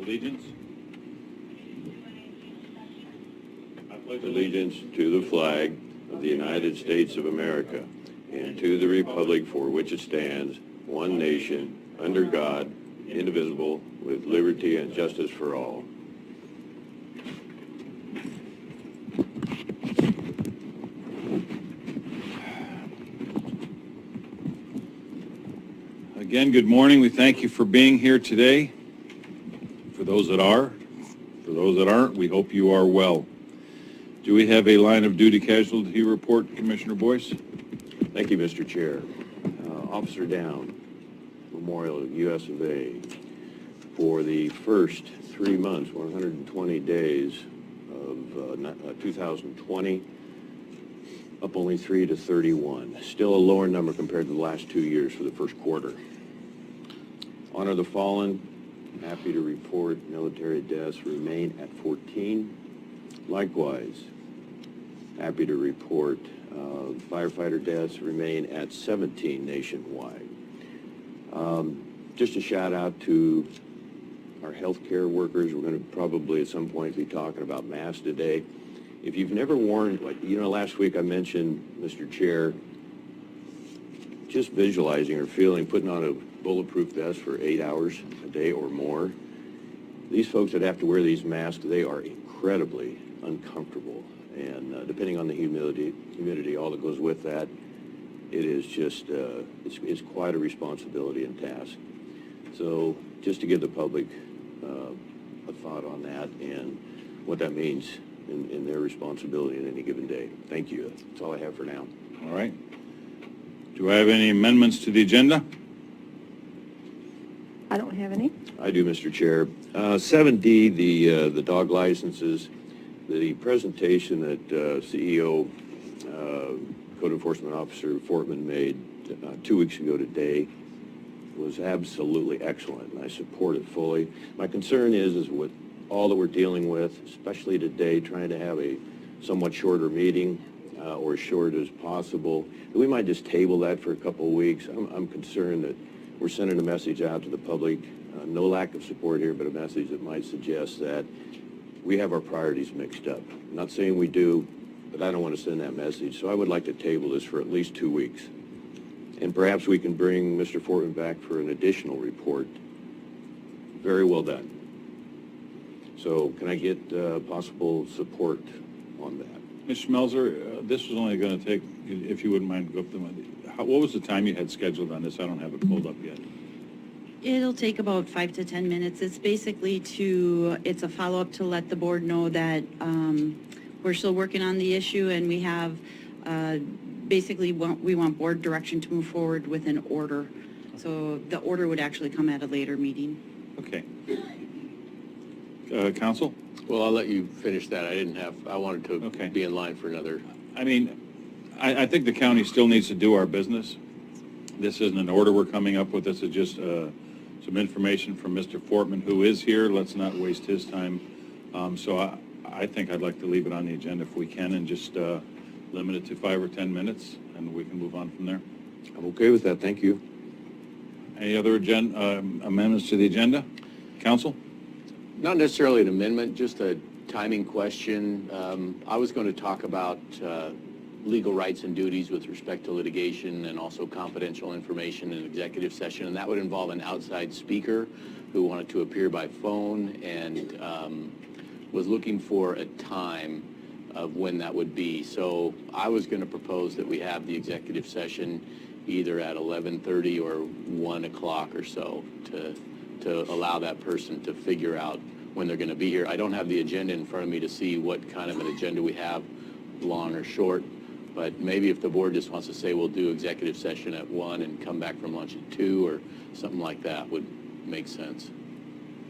allegiance. I pledge allegiance to the flag of the United States of America and to the republic for which it stands, one nation, under God, indivisible, with liberty and justice for all. Again, good morning. We thank you for being here today. For those that are, for those that aren't, we hope you are well. Do we have a line of duty casualty report, Commissioner Boyce? Thank you, Mr. Chair. Officer down, Memorial U.S. of A. For the first 3 months, 120 days of 2020, up only 3 to 31. Still a lower number compared to the last 2 years for the first quarter. Honor the fallen. Happy to report military deaths remain at 14. Likewise, happy to report firefighter deaths remain at 17 nationwide. Just a shout out to our healthcare workers. We're going to probably at some point be talking about masks today. If you've never worn, last week I mentioned, Mr. Chair, just visualizing or feeling, putting on a bulletproof vest for 8 hours a day or more. These folks that have to wear these masks, they are incredibly uncomfortable. And depending on the humidity, all that goes with that, it is just, it's quite a responsibility and task. So just to give the public a thought on that and what that means in their responsibility in any given day. Thank you. That's all I have for now. All right. Do I have any amendments to the agenda? I don't have any. I do, Mr. Chair. 7D, the dog licenses, the presentation that CEO, Code Enforcement Officer Fortman made 2 weeks ago today was absolutely excellent, and I support it fully. My concern is with all that we're dealing with, especially today, trying to have a somewhat shorter meeting or as short as possible, we might just table that for a couple of weeks. I'm concerned that we're sending a message out to the public, no lack of support here, but a message that might suggest that we have our priorities mixed up. I'm not saying we do, but I don't want to send that message. So I would like to table this for at least 2 weeks. And perhaps we can bring Mr. Fortman back for an additional report. Very well done. So can I get possible support on that? Mr. Melzer, this was only going to take, if you wouldn't mind, go up the, what was the time you had scheduled on this? I don't have it pulled up yet. It'll take about 5 to 10 minutes. It's basically it's a follow-up to let the board know that we're still working on the issue, and we have we want board direction to move forward with an order. So the order would actually come at a later meeting. Okay. Counsel? Well, I'll let you finish that. I wanted to be in line for another. I mean, I think the county still needs to do our business. This isn't an order we're coming up with. This is just some information from Mr. Fortman, who is here. Let's not waste his time. So I think I'd like to leave it on the agenda if we can and just limit it to 5 or 10 minutes, and we can move on from there. I'm okay with that. Thank you. Any other amendments to the agenda? Counsel? Not necessarily an amendment, just a timing question. I was going to talk about legal rights and duties with respect to litigation and also confidential information in executive session, and that would involve an outside speaker who wanted to appear by phone and was looking for a time of when that would be. So I was going to propose that we have the executive session either at 11:30 or 1 o'clock or so to allow that person to figure out when they're going to be here. I don't have the agenda in front of me to see what kind of an agenda we have, long or short, but maybe if the board just wants to say we'll do executive session at 1 and come back from lunch at 2 or something like that would make sense.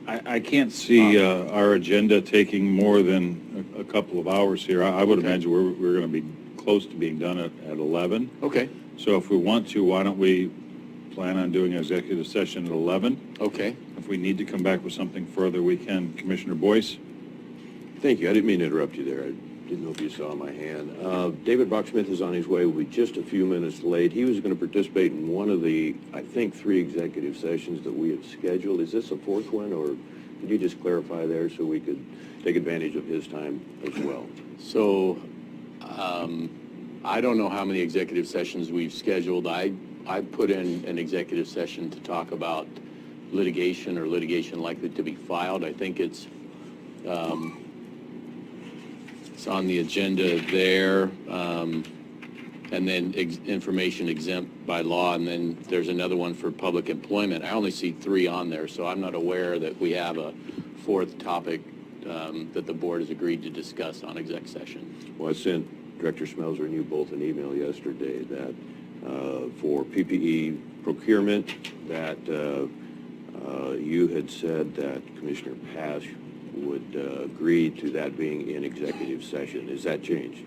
I can't see our agenda taking more than a couple of hours here. I would imagine we're going to be close to being done at 11. Okay. So if we want to, why don't we plan on doing an executive session at 11? Okay. If we need to come back with something further, we can. Commissioner Boyce? Thank you. I didn't mean to interrupt you there. I didn't know if you saw my hand. David Brock-Smith is on his way. We'll be just a few minutes late. He was going to participate in one of the, I think, 3 executive sessions that we had scheduled. Is this a 4th one, or Could you just clarify there so we could take advantage of his time as well? So, I don't know how many executive sessions we've scheduled. I put in an executive session to talk about litigation or litigation likely to be filed. I think it's on the agenda there, and then information exempt by law, and then there's another one for public employment. I only see 3 on there, so I'm not aware that we have a 4th topic that the board has agreed to discuss on exec session. Well, I sent Director Smelser and you both an email yesterday that for PPE procurement, that you had said that Commissioner Pash would agree to that being in executive session. Is that changed?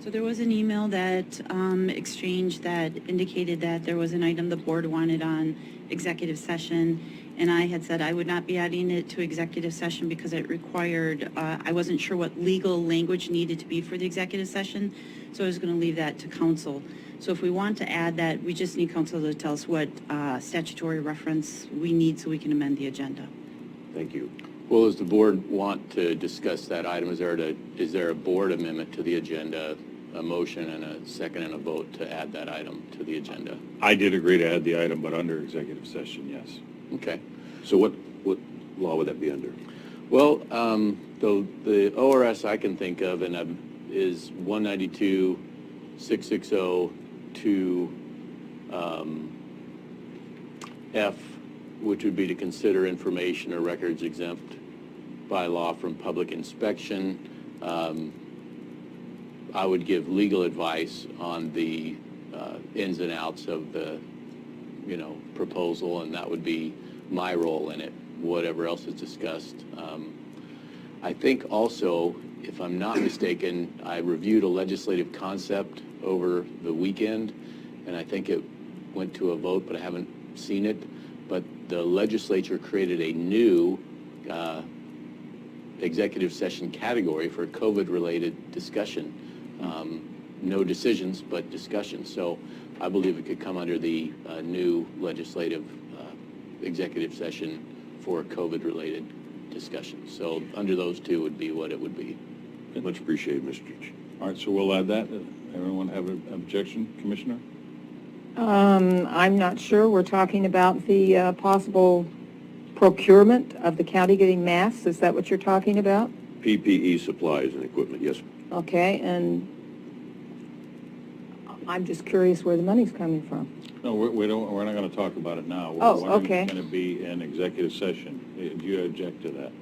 So there was an email that exchanged that indicated that there was an item the board wanted on executive session, and I had said I would not be adding it to executive session because it required, I wasn't sure what legal language needed to be for the executive session, so I was going to leave that to council. So if we want to add that, we just need council to tell us what statutory reference we need so we can amend the agenda. Thank you. Well, does the board want to discuss that item? Is there a board amendment to the agenda, a motion and a second and a vote to add that item to the agenda? I did agree to add the item, but under executive session, yes. Okay. So what law would that be under? Well, the ORS I can think of is 192-660 F, which would be to consider information or records exempt by law from public inspection. I would give legal advice on the ins and outs of the, proposal, and that would be my role in it, whatever else is discussed. I think also, if I'm not mistaken, I reviewed a legislative concept over the weekend, and I think it went to a vote, but I haven't seen it. But the legislature created a new executive session category for COVID-related discussion. No decisions, but discussion. So I believe it could come under the new legislative executive session for COVID-related discussion. So under those 2 would be what it would be. Much appreciated, Mr. Chair. All right, so we'll add that. Everyone have an objection, Commissioner? I'm not sure. We're talking about the possible procurement of the county getting masks. Is that what you're talking about? PPE supplies and equipment, yes. Okay, and I'm just curious where the money's coming from. No, we're not going to talk about it now. Oh, okay. It's going to be an executive session. Do you object to that?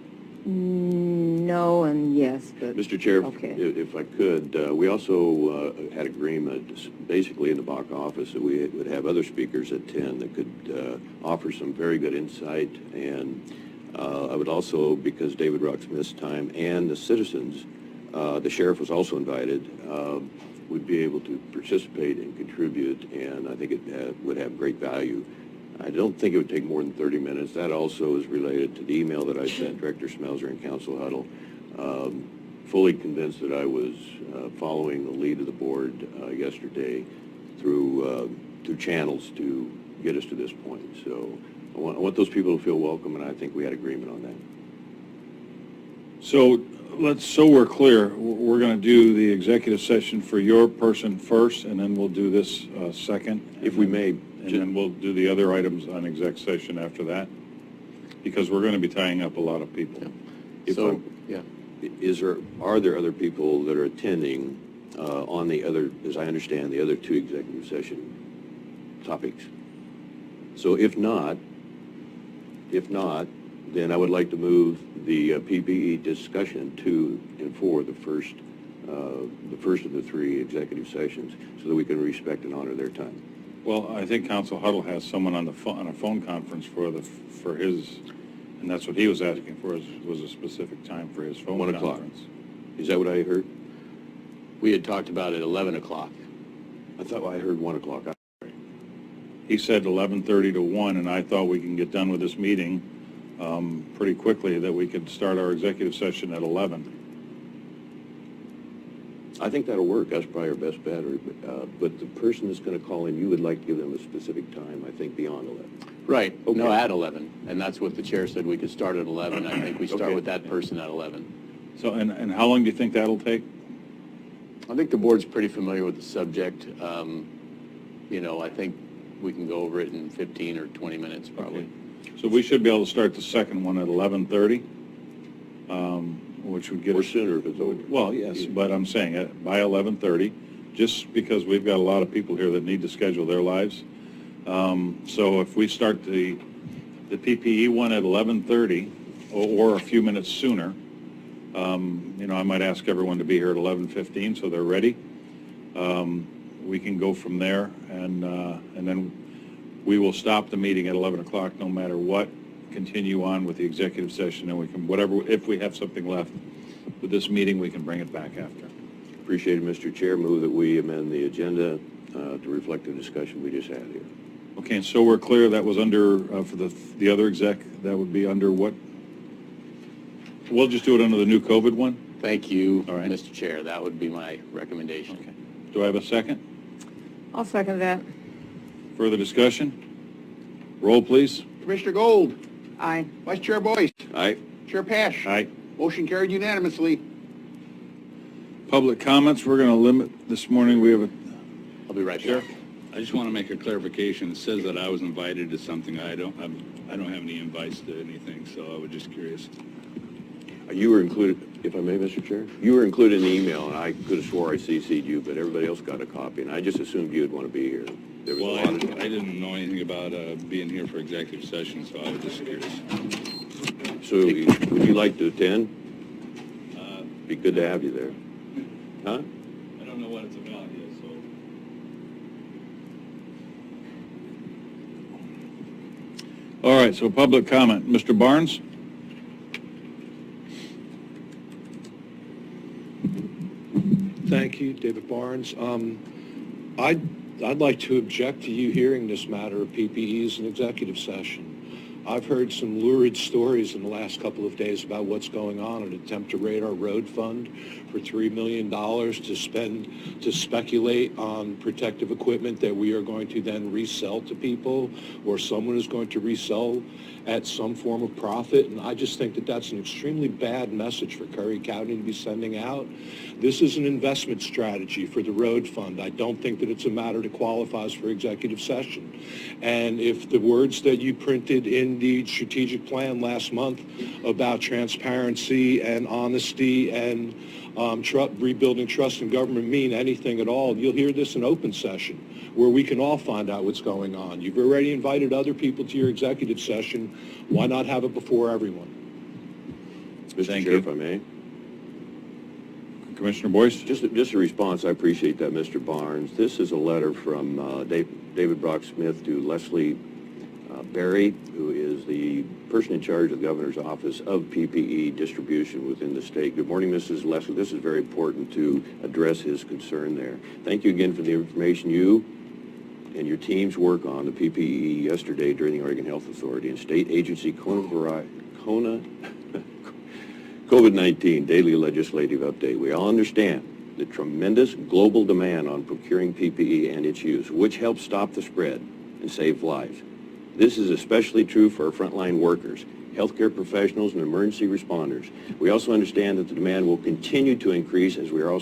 No and yes, but... Mr. Chair, okay. if I could, we also had agreement, basically in the BOC office, that we would have other speakers at 10 that could offer some very good insight. And I would also, because David Rock's missed time, and the citizens, the sheriff was also invited, would be able to participate and contribute, and I think it would have great value. I don't think it would take more than 30 minutes. That also is related to the email that I sent Director Smelser and Council Huddle. Fully convinced that I was following the lead of the board yesterday through channels to get us to this point. So I want those people to feel welcome, and I think we had agreement on that. So we're clear, we're going to do the executive session for your person first, and then we'll do this second. If we may. And then we'll do the other items on exec session after that, because we're going to be tying up a lot of people. Are there other people that are attending on the other, as I understand, the other 2 executive session topics? So if not, then I would like to move the PPE discussion to and for the first of the 3 executive sessions, so that we can respect and honor their time. Well, I think Council Huddle has someone on a phone conference for his, and that's what he was asking for, was a specific time for his phone 1 o'clock. conference. Is that what I heard? We had talked about it at 11 o'clock. I thought I heard 1 o'clock. He said 11:30 to 1, and I thought we can get done with this meeting pretty quickly, that we could start our executive session at 11. I think that'll work. That's probably our best bet. But the person that's going to call in, you would like to give them a specific time, I think, beyond 11. Right, Okay. no, at 11, and that's what the chair said, we could start at 11. I think we start Okay. with that person at 11. So, and how long do you think that'll take? I think the board's pretty familiar with the subject. You know, I think we can go over it in 15 or 20 minutes, probably. So we should be able to start the second one at 11:30, which would get Or us... sooner if it's over. Well, yes, but I'm saying by 11:30, just because we've got a lot of people here that need to schedule their lives. So if we start the PPE one at 11:30 or a few minutes sooner, you know, I might ask everyone to be here at 11:15 so they're ready. We can go from there, and then we will stop the meeting at 11 o'clock no matter what, continue on with the executive session, and we can, whatever, if we have something left with this meeting, we can bring it back after. Appreciate it, Mr. Chair. Move that we amend the agenda to reflect the discussion we just had here. Okay, and so we're clear that was under, for the other exec, that would be under what? We'll just do it under the new COVID one? Thank you, All right. Mr. Chair, that would be my recommendation. Okay. Do I have a second? I'll second that. Further discussion? Roll, please. Commissioner Gold, Aye. Vice Chair Boyce, Aye. Chair Pash. Aye. Motion carried unanimously. Public comments, we're going to limit this morning. We have a... I'll be right Sure. back. I just want to make a clarification. It says that I was invited to something. I don't have any invites to anything, so I was just curious. You were included, if I may, Mr. Chair? You were included in the email, and I could have swore I CC'd you, but everybody else got a copy, and I just assumed you'd want to be here. There was a Well, lot of... I didn't know anything about being here for executive session, so I was just curious. So would you like to attend? Be good to have you there. Huh? I don't know what it's about yet, so. All right, so public comment. Mr. Barnes? Thank you, David Barnes. I'd like to object to you hearing this matter of PPEs in executive session. I've heard some lurid stories in the last couple of days about what's going on, an attempt to raid our road fund for $3 million to speculate on protective equipment that we are going to then resell to people, or someone is going to resell at some form of profit. And I just think that that's an extremely bad message for Curry County to be sending out. This is an investment strategy for the road fund. I don't think that it's a matter that qualifies for executive session. And if the words that you printed in the strategic plan last month about transparency and honesty and rebuilding trust in government mean anything at all, you'll hear this in open session where we can all find out what's going on. You've already invited other people to your executive session. Why not have it before everyone? Mr. Thank Chair, you. if I may. Commissioner Boyce? Just a response. I appreciate that, Mr. Barnes. This is a letter from David Brock Smith to Leslie Berry, who is the person in charge of the governor's office of PPE distribution within the state. Good morning, Mrs. Leslie. This is very important to address his concern there. Thank you again for the information you and your team's work on the PPE yesterday during the Oregon Health Authority and state agency COVID-19 daily legislative update. We all understand the tremendous global demand on procuring PPE and its use, which helps stop the spread and save lives. This is especially true for our frontline workers, healthcare professionals, and emergency responders. We also understand that the demand will continue to increase as we are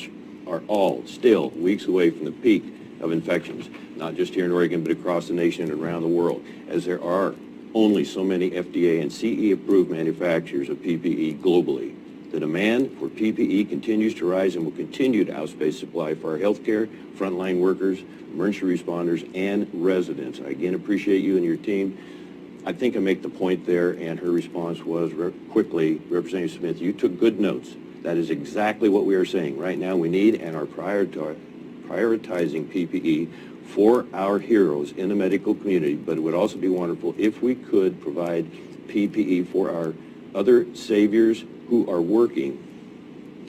all still weeks away from the peak of infections, not just here in Oregon, but across the nation and around the world, as there are only so many FDA and CE-approved manufacturers of PPE globally. The demand for PPE continues to rise and will continue to outpace supply for our healthcare, frontline workers, emergency responders, and residents. I again appreciate you and your team. I think I make the point there, and her response was quickly, Representative Smith, you took good notes. That is exactly what we are saying. Right now we need and are prioritizing PPE for our heroes in the medical community, but it would also be wonderful if we could provide PPE for our other saviors who are working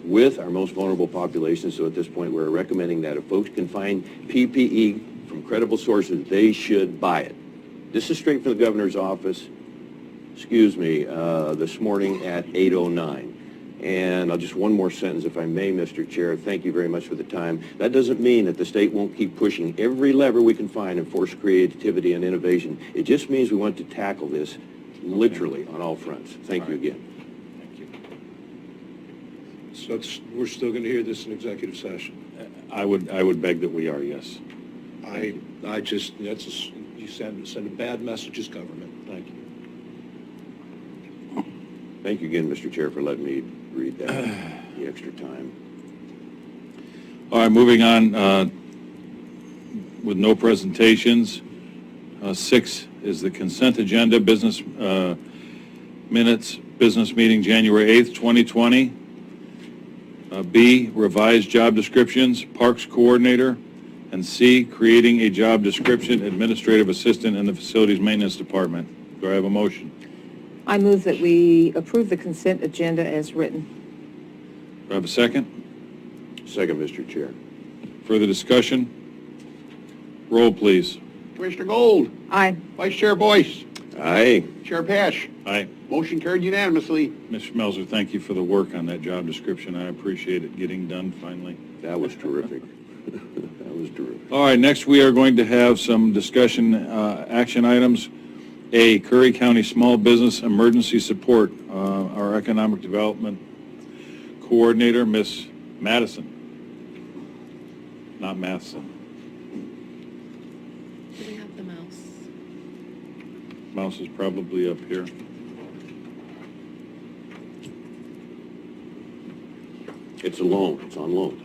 with our most vulnerable populations. So at this point, we're recommending that if folks can find PPE from credible sources, they should buy it. This is straight from the governor's office, this morning at 8:09. And I'll just one more sentence, if I may, Mr. Chair. Thank you very much for the time. That doesn't mean that the state won't keep pushing every lever we can find and force creativity and innovation. It just means we want to tackle this literally on all fronts. Thank you again. Thank you. So we're still going to hear this in executive session. I would beg that we are, yes. I just, you send a bad message as government. Thank you. Thank you again, Mr. Chair, for letting me read that, the extra time. All right, moving on with no presentations. 6 is the consent agenda, business minutes, business meeting January 8th, 2020. B, revised job descriptions, parks coordinator. And C, creating a job description, administrative assistant in the facilities maintenance department. Do I have a motion? I move that we approve the consent agenda as written. Do I have a second? Second, Mr. Chair. Further discussion? Roll, please. Commissioner Gold, Aye. Vice Chair Boyce, Aye. Chair Pash. Aye. Motion carried unanimously. Mr. Melzer, thank you for the work on that job description. I appreciate it getting done finally. That was terrific. That was terrific. All right, next we are going to have some discussion action items. A, Curry County Small Business Emergency Support, our Economic Development Coordinator, Miss Madison. Not Matheson. Do we have the mouse? Mouse is probably up here. It's a loan. It's on loan.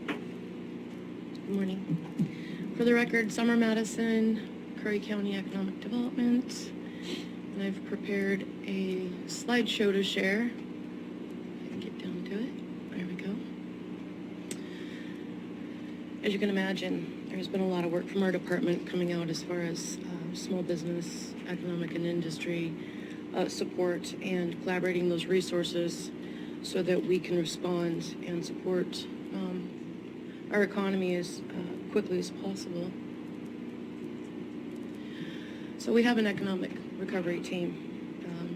Good morning. For the record, Summer Madison, Curry County Economic Development, and I've prepared a slideshow to share. If I can get down to it. There we go. As you can imagine, there's been a lot of work from our department coming out as far as small business, economic and industry support and collaborating those resources so that we can respond and support our economy as quickly as possible. So we have an economic recovery team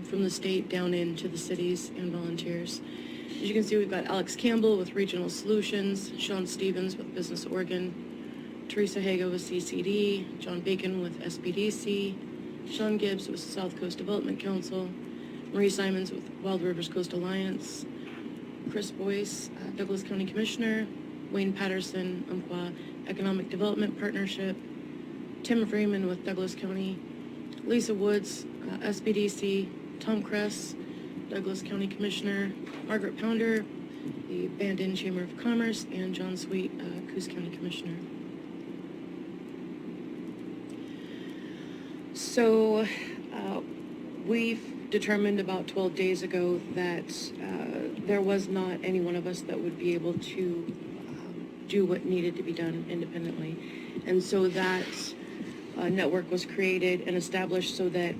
from the state down into the cities and volunteers. As you can see, we've got Alex Campbell with Regional Solutions, Sean Stevens with Business Oregon, Teresa Haga with CCD, John Bacon with SBDC, Sean Gibbs with South Coast Development Council, Marie Simons with Wild Rivers Coast Alliance, Chris Boyce, Douglas County Commissioner, Wayne Patterson, Umpqua Economic Development Partnership, Tim Freeman with Douglas County, Lisa Woods, SBDC, Tom Kress, Douglas County Commissioner, Margaret Pounder, the Bandon Chamber of Commerce, and John Sweet, Coos County Commissioner. So we've determined about 12 days ago that there was not any one of us that would be able to do what needed to be done independently. And so that network was created and established so that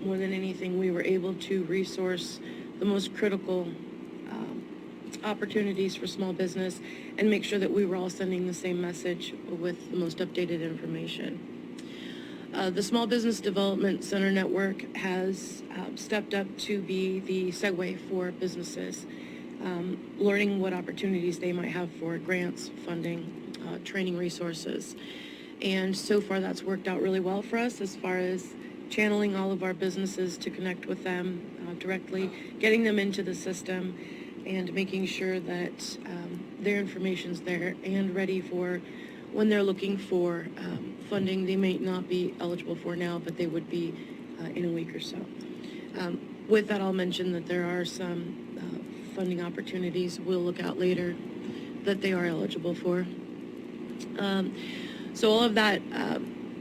more than anything, we were able to resource the most critical opportunities for small business and make sure that we were all sending the same message with the most updated information. The Small Business Development Center Network has stepped up to be the segue for businesses, learning what opportunities they might have for grants, funding, training resources. And so far that's worked out really well for us as far as channeling all of our businesses to connect with them directly, getting them into the system, and making sure that their information's there and ready for when they're looking for funding they may not be eligible for now, but they would be in a week or so. With that, I'll mention that there are some funding opportunities we'll look at later that they are eligible for. So all of that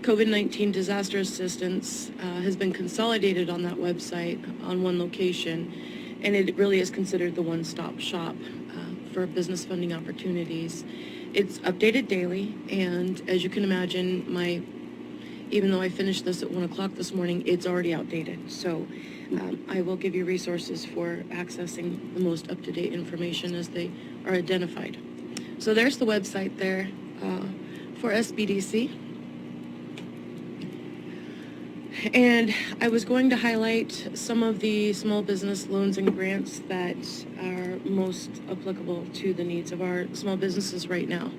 COVID-19 disaster assistance has been consolidated on that website on one location, and it really is considered the one-stop shop for business funding opportunities. It's updated daily, and as you can imagine, even though I finished this at 1 o'clock this morning, it's already outdated. So I will give you resources for accessing the most up-to-date information as they are identified. So there's the website there for SBDC. And I was going to highlight some of the small business loans and grants that are most applicable to the needs of our small businesses right now.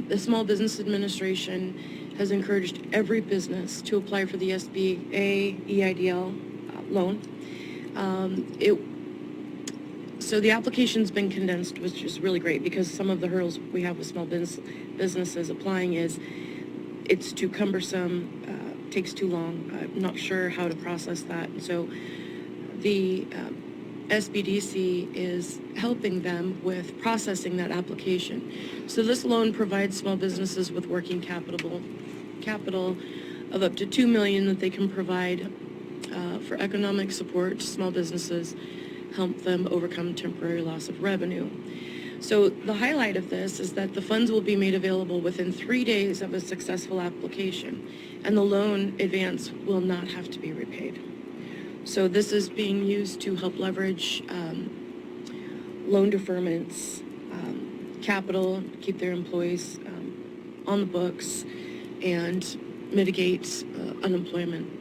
The Small Business Administration has encouraged every business to apply for the SBA EIDL loan. So the application's been condensed, which is really great, because some of the hurdles we have with small businesses applying is it's too cumbersome, takes too long. I'm not sure how to process that. And so the SBDC is helping them with processing that application. So this loan provides small businesses with working capital of up to $2 million that they can provide for economic support to small businesses, help them overcome temporary loss of revenue. So the highlight of this is that the funds will be made available within 3 days of a successful application, and the loan advance will not have to be repaid. So this is being used to help leverage loan deferments, capital, keep their employees on the books, and mitigate unemployment.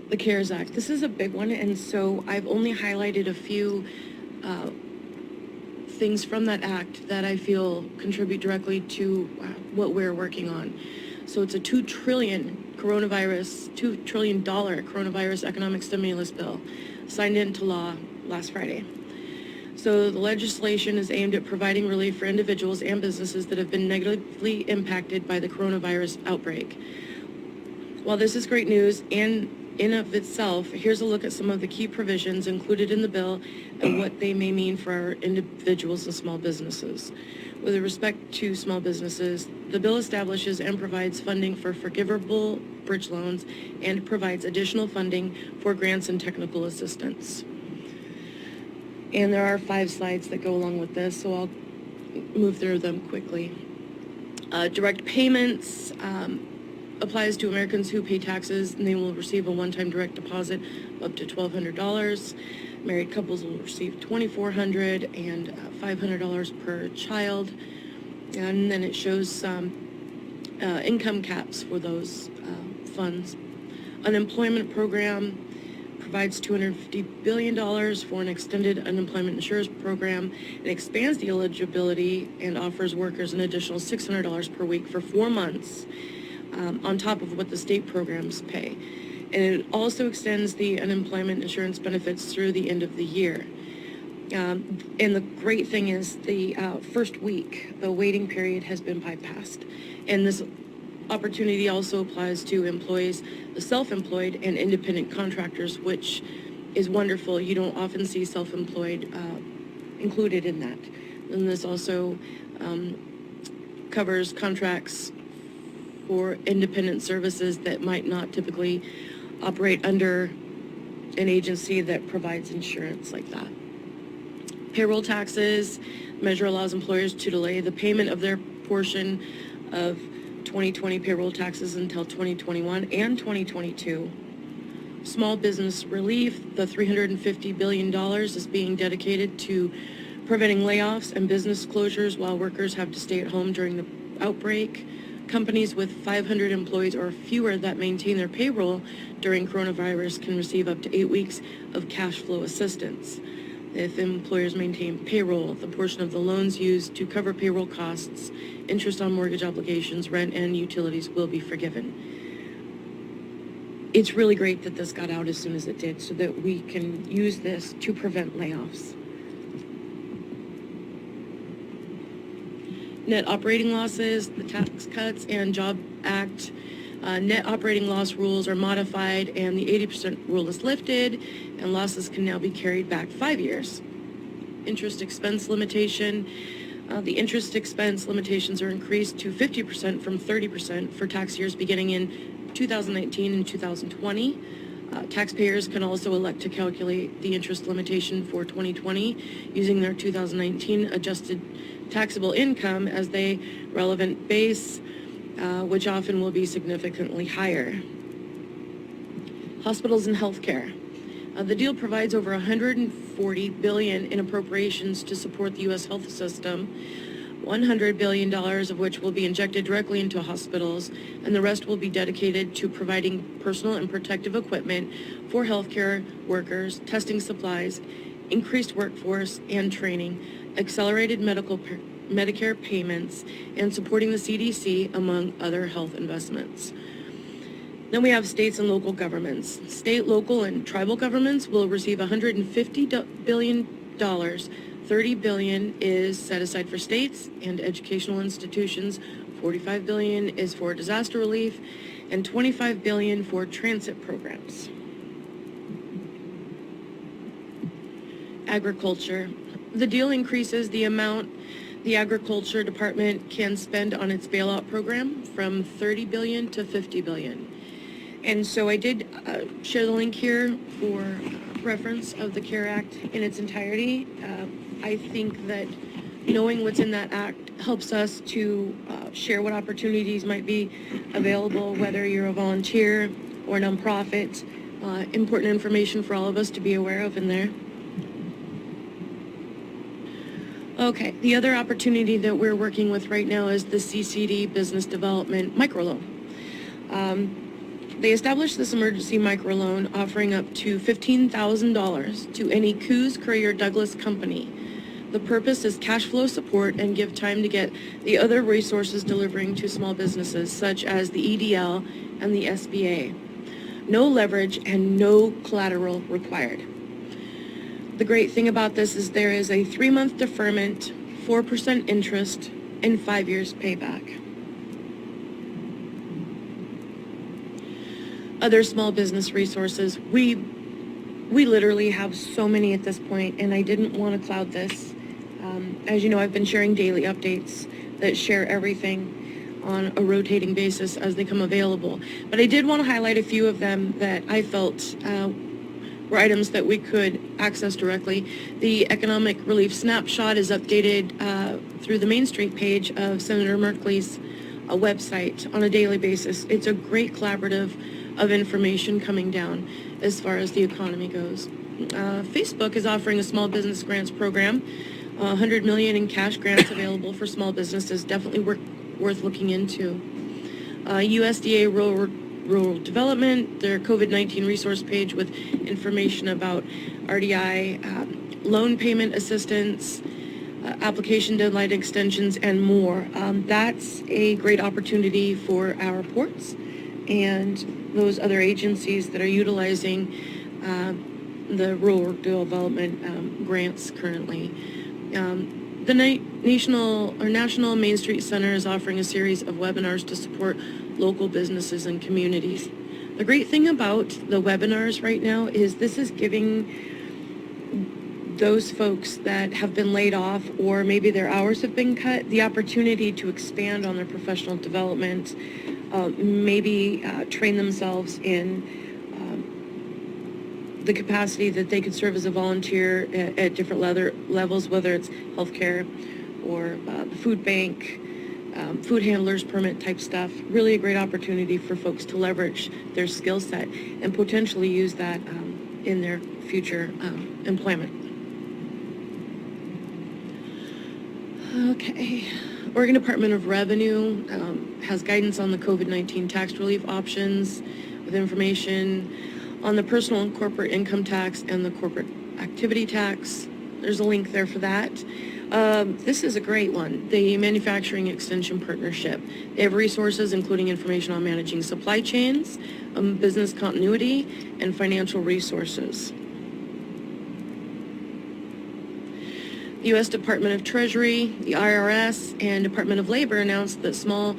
The CARES Act, this is a big one, and so I've only highlighted a few things from that act that I feel contribute directly to what we're working on. So it's a $2 trillion coronavirus economic stimulus bill signed into law last Friday. So the legislation is aimed at providing relief for individuals and businesses that have been negatively impacted by the coronavirus outbreak. While this is great news and in of itself, here's a look at some of the key provisions included in the bill and what they may mean for our individuals and small businesses. With respect to small businesses, the bill establishes and provides funding for forgivable bridge loans and provides additional funding for grants and technical assistance. And there are 5 slides that go along with this, so I'll move through them quickly. Direct payments applies to Americans who pay taxes, and they will receive a one-time direct deposit of up to $1,200. Married couples will receive $2,400 and $500 per child. And then it shows some income caps for those funds. Unemployment program provides $250 billion for an extended unemployment insurance program. It expands the eligibility and offers workers an additional $600 per week for 4 months on top of what the state programs pay. And it also extends the unemployment insurance benefits through the end of the year. And the great thing is the first week, the waiting period has been bypassed. And this opportunity also applies to employees, the self-employed and independent contractors, which is wonderful. You don't often see self-employed included in that. And this also covers contracts for independent services that might not typically operate under an agency that provides insurance like that. Payroll taxes, measure allows employers to delay the payment of their portion of 2020 payroll taxes until 2021 and 2022. Small business relief, the $350 billion is being dedicated to preventing layoffs and business closures while workers have to stay at home during the outbreak. Companies with 500 employees or fewer that maintain their payroll during coronavirus can receive up to 8 weeks of cash flow assistance. If employers maintain payroll, the portion of the loans used to cover payroll costs, interest on mortgage obligations, rent, and utilities will be forgiven. It's really great that this got out as soon as it did so that we can use this to prevent layoffs. Net operating losses, the Tax Cuts and Job Act, net operating loss rules are modified and the 80% rule is lifted and losses can now be carried back 5 years. Interest expense limitation, the interest expense limitations are increased to 50% from 30% for tax years beginning in 2019 and 2020. Taxpayers can also elect to calculate the interest limitation for 2020 using their 2019 adjusted taxable income as the relevant base, which often will be significantly higher. Hospitals and healthcare. The deal provides over $140 billion in appropriations to support the U.S. health system, $100 billion of which will be injected directly into hospitals, and the rest will be dedicated to providing personal and protective equipment for healthcare workers, testing supplies, increased workforce and training, accelerated Medicare payments, and supporting the CDC, among other health investments. Then we have states and local governments. State, local, and tribal governments will receive $150 billion. $30 billion is set aside for states and educational institutions. $45 billion is for disaster relief, and $25 billion for transit programs. Agriculture. The deal increases the amount the Agriculture Department can spend on its bailout program from $30 billion to $50 billion. And so I did share the link here for reference of the CARE Act in its entirety. I think that knowing what's in that act helps us to share what opportunities might be available, whether you're a volunteer or a nonprofit. Important information for all of us to be aware of in there. Okay, the other opportunity that we're working with right now is the CCD Business Development Microloan. They established this emergency microloan offering up to $15,000 to any Coos, Currier, Douglas company. The purpose is cash flow support and give time to get the other resources delivering to small businesses, such as the EDL and the SBA. No leverage and no collateral required. The great thing about this is there is a 3-month deferment, 4% interest, and 5 years payback. Other small business resources, we literally have so many at this point, and I didn't want to cloud this. As you know, I've been sharing daily updates that share everything on a rotating basis as they come available. But I did want to highlight a few of them that I felt were items that we could access directly. The Economic Relief Snapshot is updated through the Main Street page of Senator Merkley's website on a daily basis. It's a great collaborative of information coming down as far as the economy goes. Facebook is offering a small business grants program, $100 million in cash grants available for small businesses, definitely worth looking into. USDA Rural Development, their COVID-19 resource page with information about RDI, loan payment assistance, application deadline extensions, and more. That's a great opportunity for our ports and those other agencies that are utilizing the rural development grants currently. The National Main Street Center is offering a series of webinars to support local businesses and communities. The great thing about the webinars right now is this is giving those folks that have been laid off or maybe their hours have been cut the opportunity to expand on their professional development, maybe train themselves in the capacity that they could serve as a volunteer at different levels, whether it's healthcare or the food bank, food handlers permit type stuff. Really a great opportunity for folks to leverage their skill set and potentially use that in their future employment. Okay. Oregon Department of Revenue has guidance on the COVID-19 tax relief options with information on the personal and corporate income tax and the corporate activity tax. There's a link there for that. This is a great one, the Manufacturing Extension Partnership. They have resources including information on managing supply chains, business continuity, and financial resources. The U.S. Department of Treasury, the IRS, and Department of Labor announced that small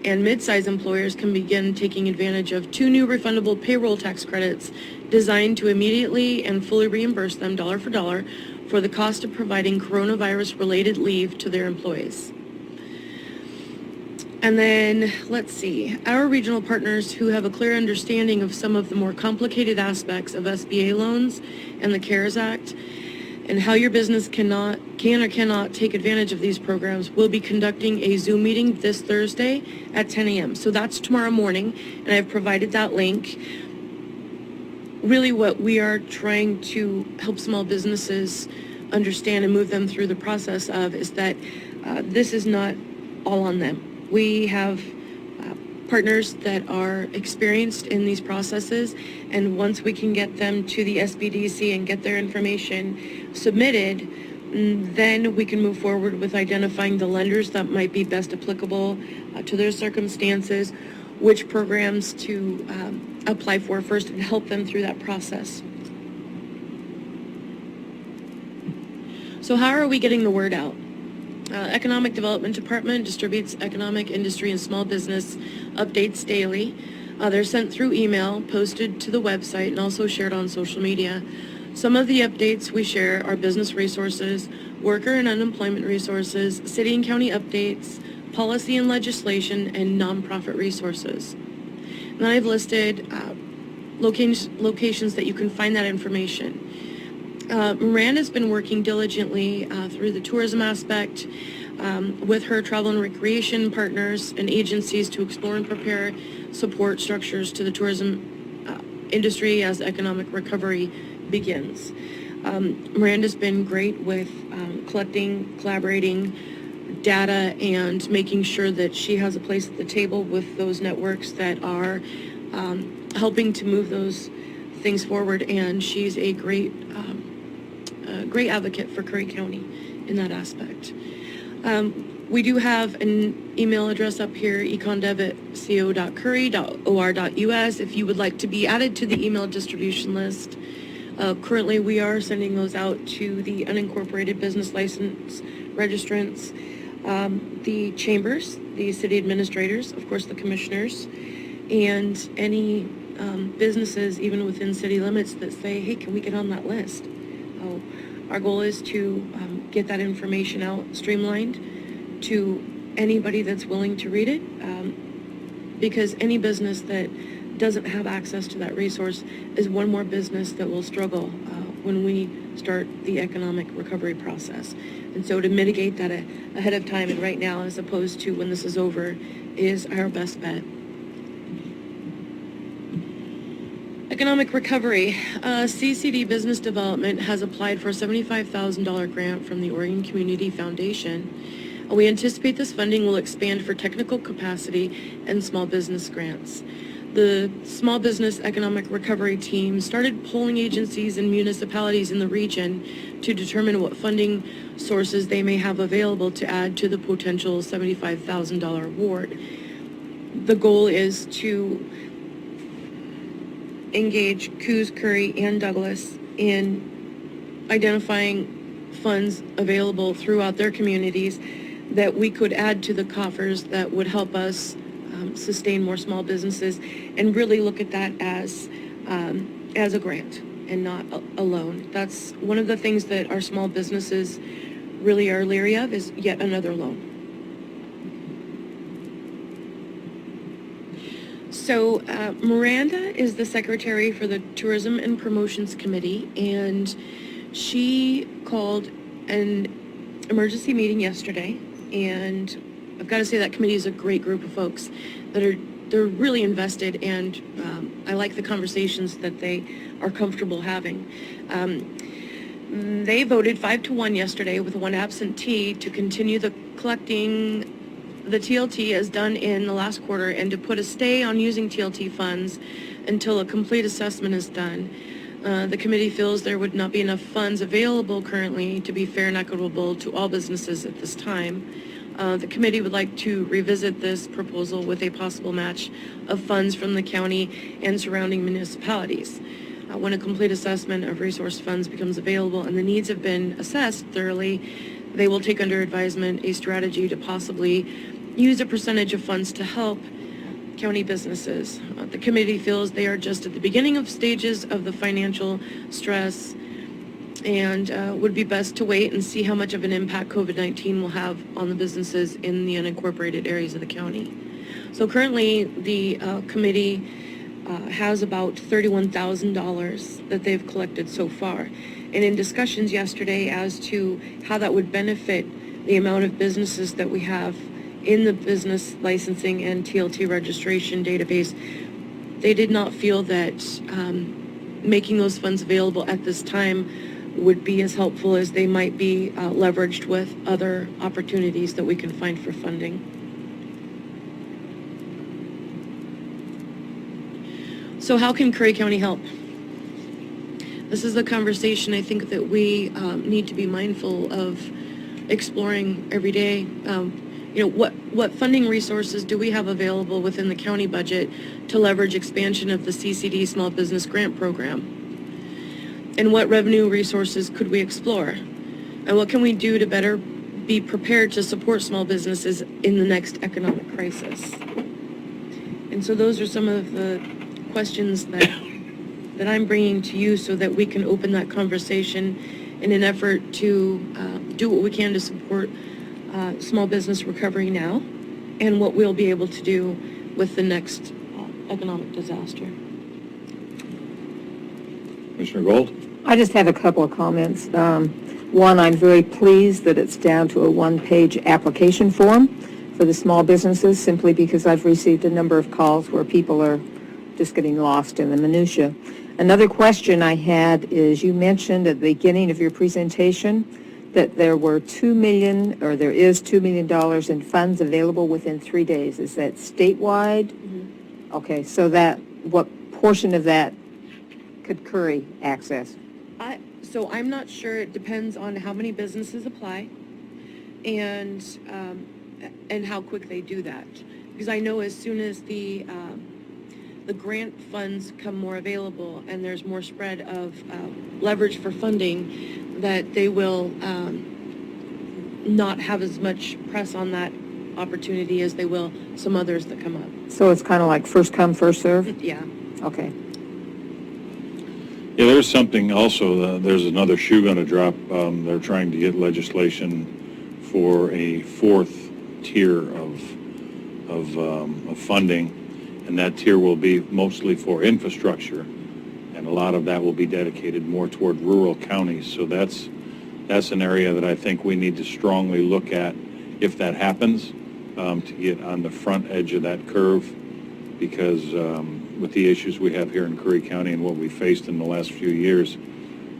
and mid-sized employers can begin taking advantage of 2 new refundable payroll tax credits designed to immediately and fully reimburse them dollar for dollar for the cost of providing coronavirus-related leave to their employees. And then, let's see, our regional partners who have a clear understanding of some of the more complicated aspects of SBA loans and the CARES Act, and how your business can or cannot take advantage of these programs, will be conducting a Zoom meeting this Thursday at 10 a.m. So that's tomorrow morning, and I've provided that link. Really what we are trying to help small businesses understand and move them through the process of is that this is not all on them. We have partners that are experienced in these processes, and once we can get them to the SBDC and get their information submitted, then we can move forward with identifying the lenders that might be best applicable to their circumstances, which programs to apply for first, and help them through that process. So how are we getting the word out? Economic Development Department distributes economic, industry, and small business updates daily. They're sent through email, posted to the website, and also shared on social media. Some of the updates we share are business resources, worker and unemployment resources, city and county updates, policy and legislation, and nonprofit resources. And I've listed locations that you can find that information. Miranda's been working diligently through the tourism aspect with her travel and recreation partners and agencies to explore and prepare support structures to the tourism industry as economic recovery begins. Miranda's been great with collecting, collaborating data, and making sure that she has a place at the table with those networks that are helping to move those things forward, and she's a great advocate for Curry County in that aspect. We do have an email address up here, econdev@co.curry.or.us, if you would like to be added to the email distribution list. Currently, we are sending those out to the unincorporated business license registrants, the chambers, the city administrators, of course the commissioners, and any businesses even within city limits that say, hey, can we get on that list? Our goal is to get that information out streamlined to anybody that's willing to read it, because any business that doesn't have access to that resource is one more business that will struggle when we start the economic recovery process. And so to mitigate that ahead of time and right now, as opposed to when this is over, is our best bet. Economic recovery. CCD Business Development has applied for a $75,000 grant from the Oregon Community Foundation. We anticipate this funding will expand for technical capacity and small business grants. The Small Business Economic Recovery Team started polling agencies and municipalities in the region to determine what funding sources they may have available to add to the potential $75,000 award. The goal is to engage Coos, Curry, and Douglas in identifying funds available throughout their communities that we could add to the coffers that would help us sustain more small businesses, and really look at that as a grant and not a loan. That's one of the things that our small businesses really are leery of, is yet another loan. So Miranda is the secretary for the Tourism and Promotions Committee, and she called an emergency meeting yesterday, and I've got to say that committee is a great group of folks that they're really invested, and I like the conversations that they are comfortable having. They voted 5-1 yesterday with one absentee to continue the collecting the TLT as done in the last quarter, and to put a stay on using TLT funds until a complete assessment is done. The committee feels there would not be enough funds available currently to be fair and equitable to all businesses at this time. The committee would like to revisit this proposal with a possible match of funds from the county and surrounding municipalities. When a complete assessment of resource funds becomes available and the needs have been assessed thoroughly, they will take under advisement a strategy to possibly use a percentage of funds to help county businesses. The committee feels they are just at the beginning of stages of the financial stress, and would be best to wait and see how much of an impact COVID-19 will have on the businesses in the unincorporated areas of the county. So currently, the committee has about $31,000 that they've collected so far. And in discussions yesterday as to how that would benefit the amount of businesses that we have in the business licensing and TLT registration database, they did not feel that making those funds available at this time would be as helpful as they might be leveraged with other opportunities that we can find for funding. So how can Curry County help? This is a conversation I think that we need to be mindful of exploring every day. What funding resources do we have available within the county budget to leverage expansion of the CCD Small Business Grant Program? And what revenue resources could we explore? And what can we do to better be prepared to support small businesses in the next economic crisis? And so those are some of the questions that I'm bringing to you so that we can open that conversation in an effort to do what we can to support small business recovery now and what we'll be able to do with the next economic disaster. Commissioner Gold? I just have a couple of comments. One, I'm very pleased that it's down to a one-page application form for the small businesses, simply because I've received a number of calls where people are just getting lost in the minutia. Another question I had is, you mentioned at the beginning of your presentation that there were there is $2 million in funds available within 3 days. Is that statewide? Mm-hmm. Okay, so what portion of that could Curry access? So I'm not sure. It depends on how many businesses apply and how quick they do that. Because I know as soon as the grant funds come more available and there's more spread of leverage for funding, that they will not have as much press on that opportunity as they will some others that come up. So it's kind of like first come, first serve? Yeah. Okay. Yeah, there's something also, there's another shoe going to drop. They're trying to get legislation for a fourth tier of funding, and that tier will be mostly for infrastructure, and a lot of that will be dedicated more toward rural counties. So that's an area that I think we need to strongly look at if that happens, to get on the front edge of that curve, because with the issues we have here in Curry County and what we faced in the last few years,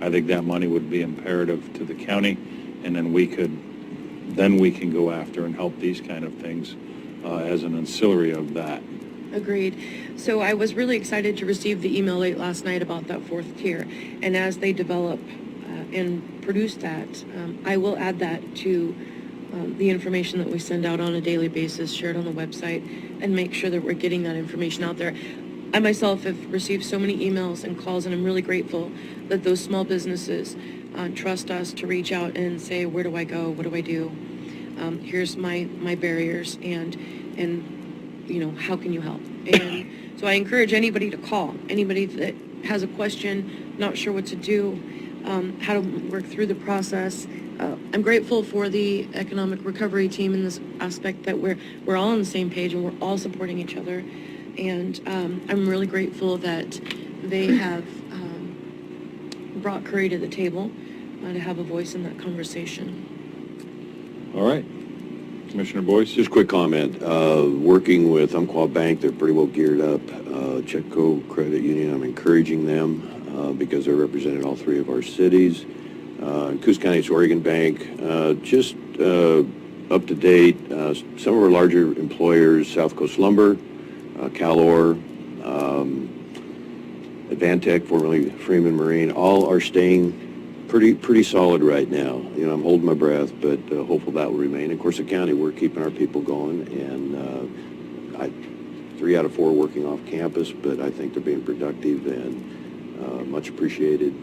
I think that money would be imperative to the county, and then we can go after and help these kind of things as an ancillary of that. Agreed. So I was really excited to receive the email late last night about that fourth tier, and as they develop and produce that, I will add that to the information that we send out on a daily basis, share it on the website, and make sure that we're getting that information out there. I myself have received so many emails and calls, and I'm really grateful that those small businesses trust us to reach out and say, where do I go? What do I do? Here's my barriers, and how can you help? And so I encourage anybody to call, anybody that has a question, not sure what to do, how to work through the process. I'm grateful for the economic recovery team in this aspect, that we're all on the same page and we're all supporting each other. And I'm really grateful that they have brought Curry to the table to have a voice in that conversation. All right. Commissioner Boyce? Just a quick comment. Working with Umpqua Bank, they're pretty well geared up. Chetco Credit Union, I'm encouraging them because they're representing all three of our cities. Coos County Oregon Bank, just up to date. Some of our larger employers, South Coast Lumber, Calor, Advantech, formerly Freeman Marine, all are staying pretty solid right now. I'm holding my breath, but hopeful that will remain. Of course, the county, we're keeping our people going, and 3 out of 4 working off campus, but I think they're being productive and much appreciated.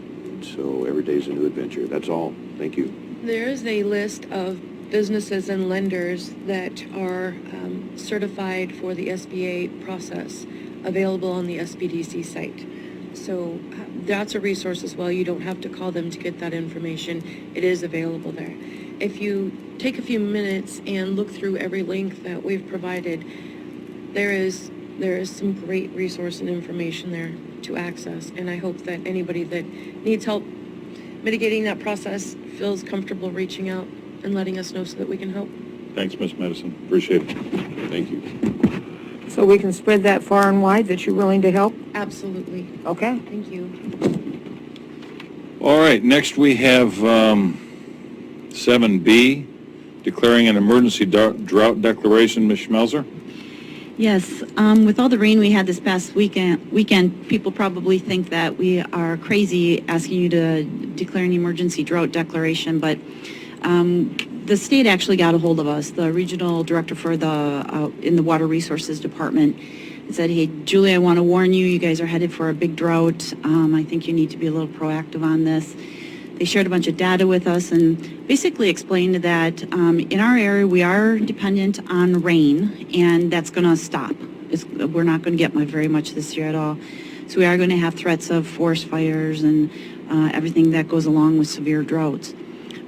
So every day is a new adventure. That's all. Thank you. There is a list of businesses and lenders that are certified for the SBA process available on the SBDC site. So that's a resource as well. You don't have to call them to get that information. It is available there. If you take a few minutes and look through every link that we've provided, there is some great resource and information there to access. And I hope that anybody that needs help mitigating that process feels comfortable reaching out and letting us know so that we can help. Thanks, Ms. Medicine. Appreciate it. Thank you. So we can spread that far and wide that you're willing to help? Absolutely. Okay. Thank you. All right, next we have 7B, declaring an emergency drought declaration. Ms. Schmelzer? Yes, with all the rain we had this past weekend, people probably think that we are crazy asking you to declare an emergency drought declaration, but the state actually got a hold of us, the regional director for in the Water Resources Department, and said, hey, Julie, I want to warn you, you guys are headed for a big drought. I think you need to be a little proactive on this. They shared a bunch of data with us and basically explained that in our area we are dependent on rain, and that's going to stop. We're not going to get very much this year at all. So we are going to have threats of forest fires and everything that goes along with severe droughts.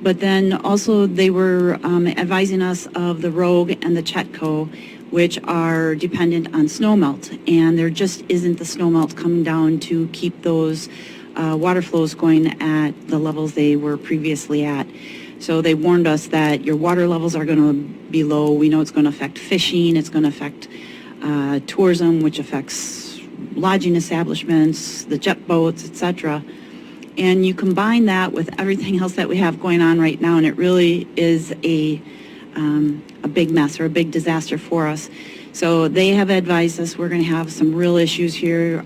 But then also they were advising us of the Rogue and the Chetco, which are dependent on snowmelt, and there just isn't the snowmelt coming down to keep those water flows going at the levels they were previously at. So they warned us that your water levels are going to be low. We know it's going to affect fishing, it's going to affect tourism, which affects lodging establishments, the jet boats, etc. And you combine that with everything else that we have going on right now, and it really is a big mess or a big disaster for us. So they have advised us we're going to have some real issues here.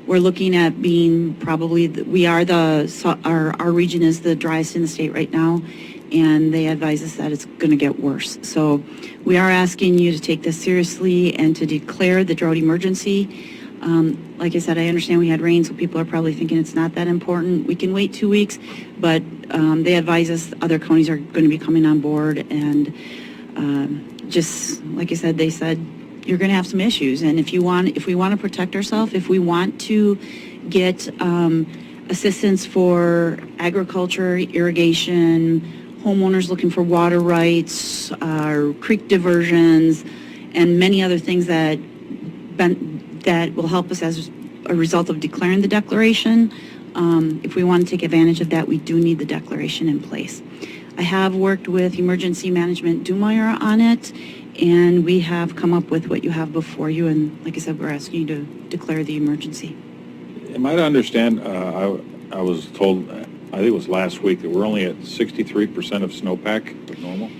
We're looking at being probably, our region is the driest in the state right now, and they advise us that it's going to get worse. So we are asking you to take this seriously and to declare the drought emergency. Like I said, I understand we had rain, so people are probably thinking it's not that important. We can wait 2 weeks, but they advise us other counties are going to be coming on board, and just like I said, they said you're going to have some issues, and if we want to protect ourselves, if we want to get assistance for agriculture, irrigation, homeowners looking for water rights, creek diversions, and many other things that will help us as a result of declaring the declaration. If we want to take advantage of that, we do need the declaration in place. I have worked with Emergency Management Dumeier on it, and we have come up with what you have before you, and like I said, we're asking you to declare the emergency. Am I to understand, I was told, I think it was last week, that we're only at 63% of snowpack of normal?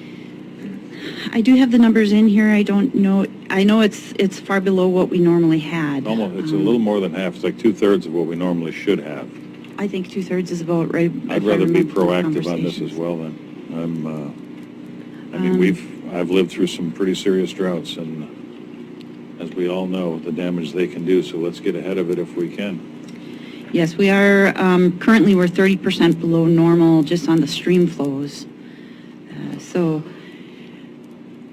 I do have the numbers in here. I don't know. I know it's far below what we normally had. Almost, it's a little more than half. It's like 2/3 of what we normally should have. I think 2/3 is about right. I'd rather be proactive on this as well then. I've lived through some pretty serious droughts, and as we all know, the damage they can do, so let's get ahead of it if we can. Yes, we are, currently we're 30% below normal just on the stream flows. So,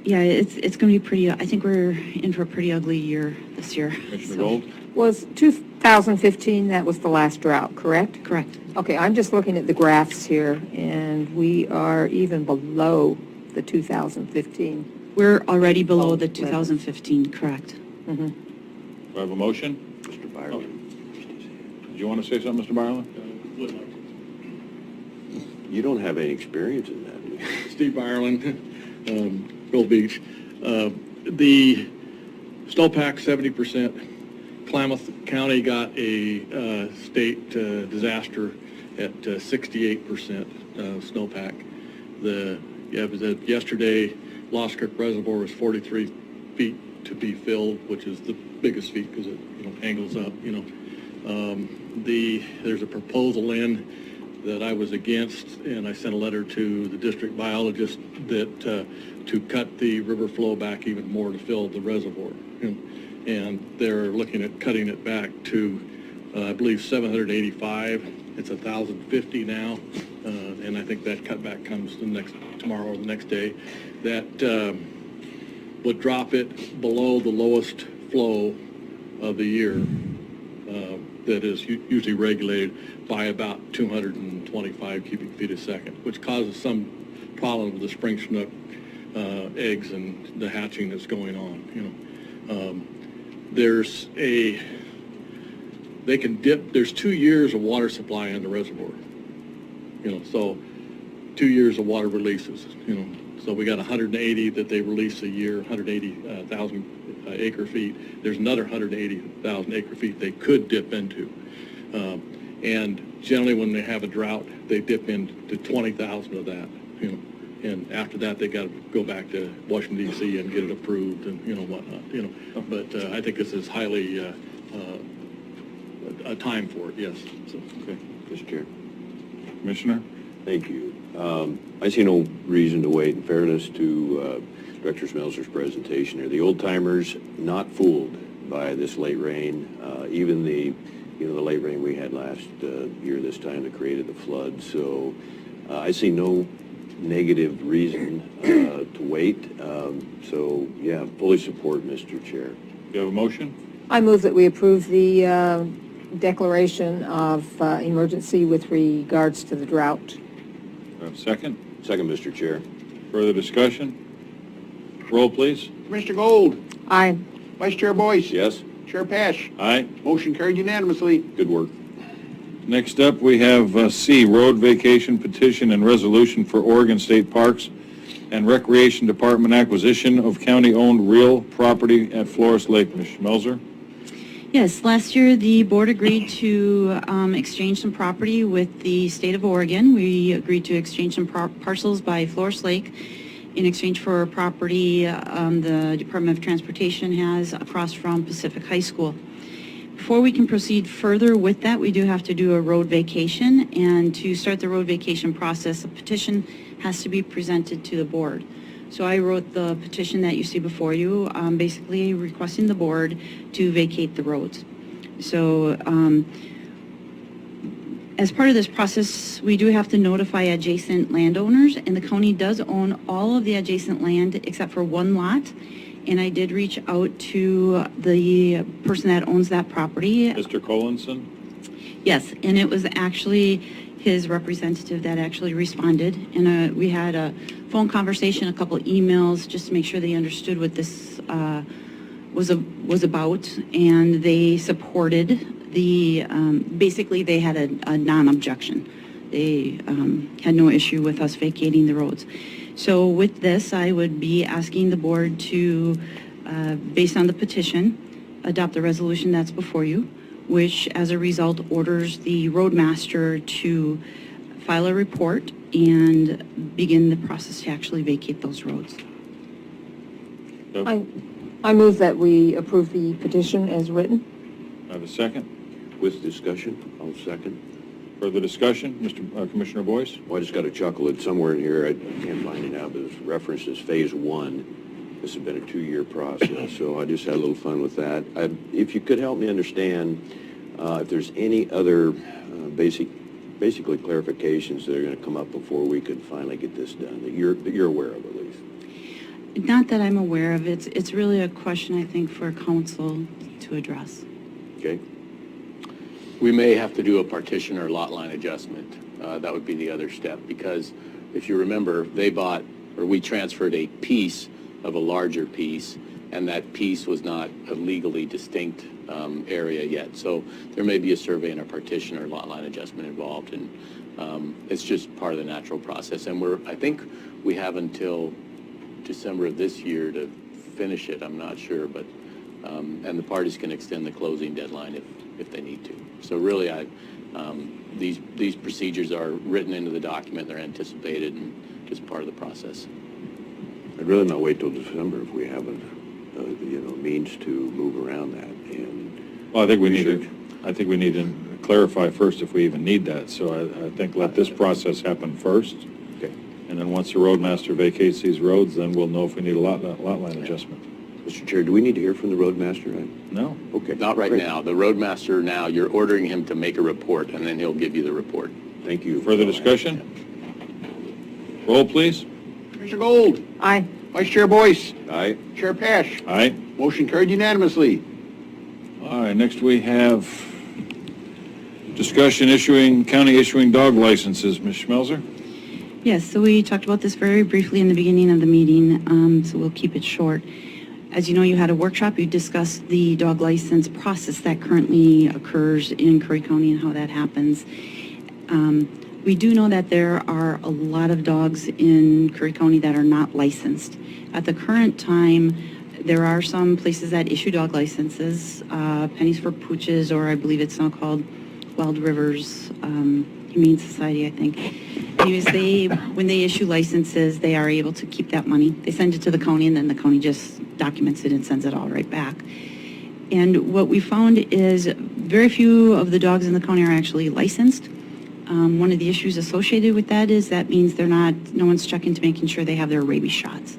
yeah, it's going to be pretty, I think we're in for a pretty ugly year this year. Commissioner Gold? Was 2015, that was the last drought, correct? Correct. Okay, I'm just looking at the graphs here, and we are even below the 2015. We're already below the 2015, correct. Mm-hmm. Do I have a motion? Mr. Byerly. Did you want to say something, Mr. Byerly? You don't have any experience in that, do you? Steve Ireland, Gold Beach. The snowpack 70%. Klamath County got a state disaster at 68% snowpack. Yesterday, Lost Creek Reservoir was 43 feet to be filled, which is the biggest feet because it angles up. There's a proposal in that I was against, and I sent a letter to the district biologist that to cut the river flow back even more to fill the reservoir. And they're looking at cutting it back to, I believe, 785. It's 1,050 now, and I think that cutback comes tomorrow or the next day. That would drop it below the lowest flow of the year that is usually regulated by about 225 cubic feet a second, which causes some problem with the spring chinook eggs and the hatching that's going on. There's 2 years of water supply in the reservoir, so 2 years of water releases, so we got 180 that they release a year, 180,000 acre feet. There's another 180,000 acre feet they could dip into. And generally, when they have a drought, they dip into 20,000 of that, you know. And after that, they got to go back to Washington D.C. and get it approved and, you know, whatnot, you know. But I think this is highly a time for it, yes. So. Okay, Mr. Chair. Commissioner? Thank you. I see no reason to wait. In fairness to Director Smelser's presentation here, the old timers not fooled by this late rain, even the late rain we had last year this time that created the flood. So I see no negative reason to wait. So yeah, fully support, Mr. Chair. Do you have a motion? I move that we approve the declaration of emergency with regards to the drought. Do I have a second? Second, Mr. Chair. Further discussion? Roll, please. Commissioner Gold, Aye. Vice Chair Boyce. Yes? Chair Pash. Aye. Motion carried unanimously. Good work. Next up, we have C, road vacation petition and resolution for Oregon State Parks and Recreation Department acquisition of county-owned real property at Floras Lake. Ms. Schmelzer? Yes, last year the board agreed to exchange some property with the state of Oregon. We agreed to exchange some parcels by Floras Lake in exchange for property the Department of Transportation has across from Pacific High School. Before we can proceed further with that, we do have to do a road vacation, and to start the road vacation process, a petition has to be presented to the board. So I wrote the petition that you see before you, basically requesting the board to vacate the roads. So as part of this process, we do have to notify adjacent landowners, and the county does own all of the adjacent land except for one lot. And I did reach out to the person that owns that property. Mr. Collinson? Yes, and it was actually his representative that actually responded. And we had a phone conversation, a couple emails, just to make sure they understood what this was about. And they supported the, basically they had a non-objection. They had no issue with us vacating the roads. So with this, I would be asking the board to, based on the petition, adopt the resolution that's before you, which as a result orders the roadmaster to file a report and begin the process to actually vacate those roads. I move that we approve the petition as written. I have a second. With discussion, I'll second. Further discussion? Mr. Commissioner Boyce? Well, I just got to chuckle. It's somewhere in here. I can't find it now, but it's referenced as phase 1. This has been a 2-year process, so I just had a little fun with that. If you could help me understand if there's any other basically clarifications that are going to come up before we could finally get this done, that you're aware of at least. Not that I'm aware of. It's really a question, I think, for council to address. Okay? We may have to do a partition or lot line adjustment. That would be the other step, because if you remember, we transferred a piece of a larger piece, and that piece was not a legally distinct area yet. So there may be a survey and a partition or lot line adjustment involved, and it's just part of the natural process. And I think we have until December of this year to finish it. I'm not sure, but and the parties can extend the closing deadline if they need to. So really, these procedures are written into the document. They're anticipated and just part of the process. I'd rather not wait till December if we haven't, means to move around that. And Well, I think we need to clarify first if we even need that. So I think let this process happen first. Okay. And then once the roadmaster vacates these roads, then we'll know if we need a lot line adjustment. Mr. Chair, do we need to hear from the roadmaster? No. Okay. Not right Great. now. The roadmaster now, you're ordering him to make a report, and then he'll give you the report. Thank you. Further discussion? Roll, please. Commissioner Gold, Aye. Vice Chair Boyce. Aye. Chair Pash. Aye. Motion carried unanimously. All right, next we have discussion county issuing dog licenses. Ms. Schmelzer? Yes, so we talked about this very briefly in the beginning of the meeting, so we'll keep it short. As you know, you had a workshop, you discussed the dog license process that currently occurs in Curry County and how that happens. We do know that there are a lot of dogs in Curry County that are not licensed. At the current time, there are some places that issue dog licenses, Pennies for Pooches, or I believe it's now called Wild Rivers Humane Society, I think. Anyways, when they issue licenses, they are able to keep that money. They send it to the county, and then the county just documents it and sends it all right back. And what we found is very few of the dogs in the county are actually licensed. One of the issues associated with that is that means no one's checking to making sure they have their rabies shots.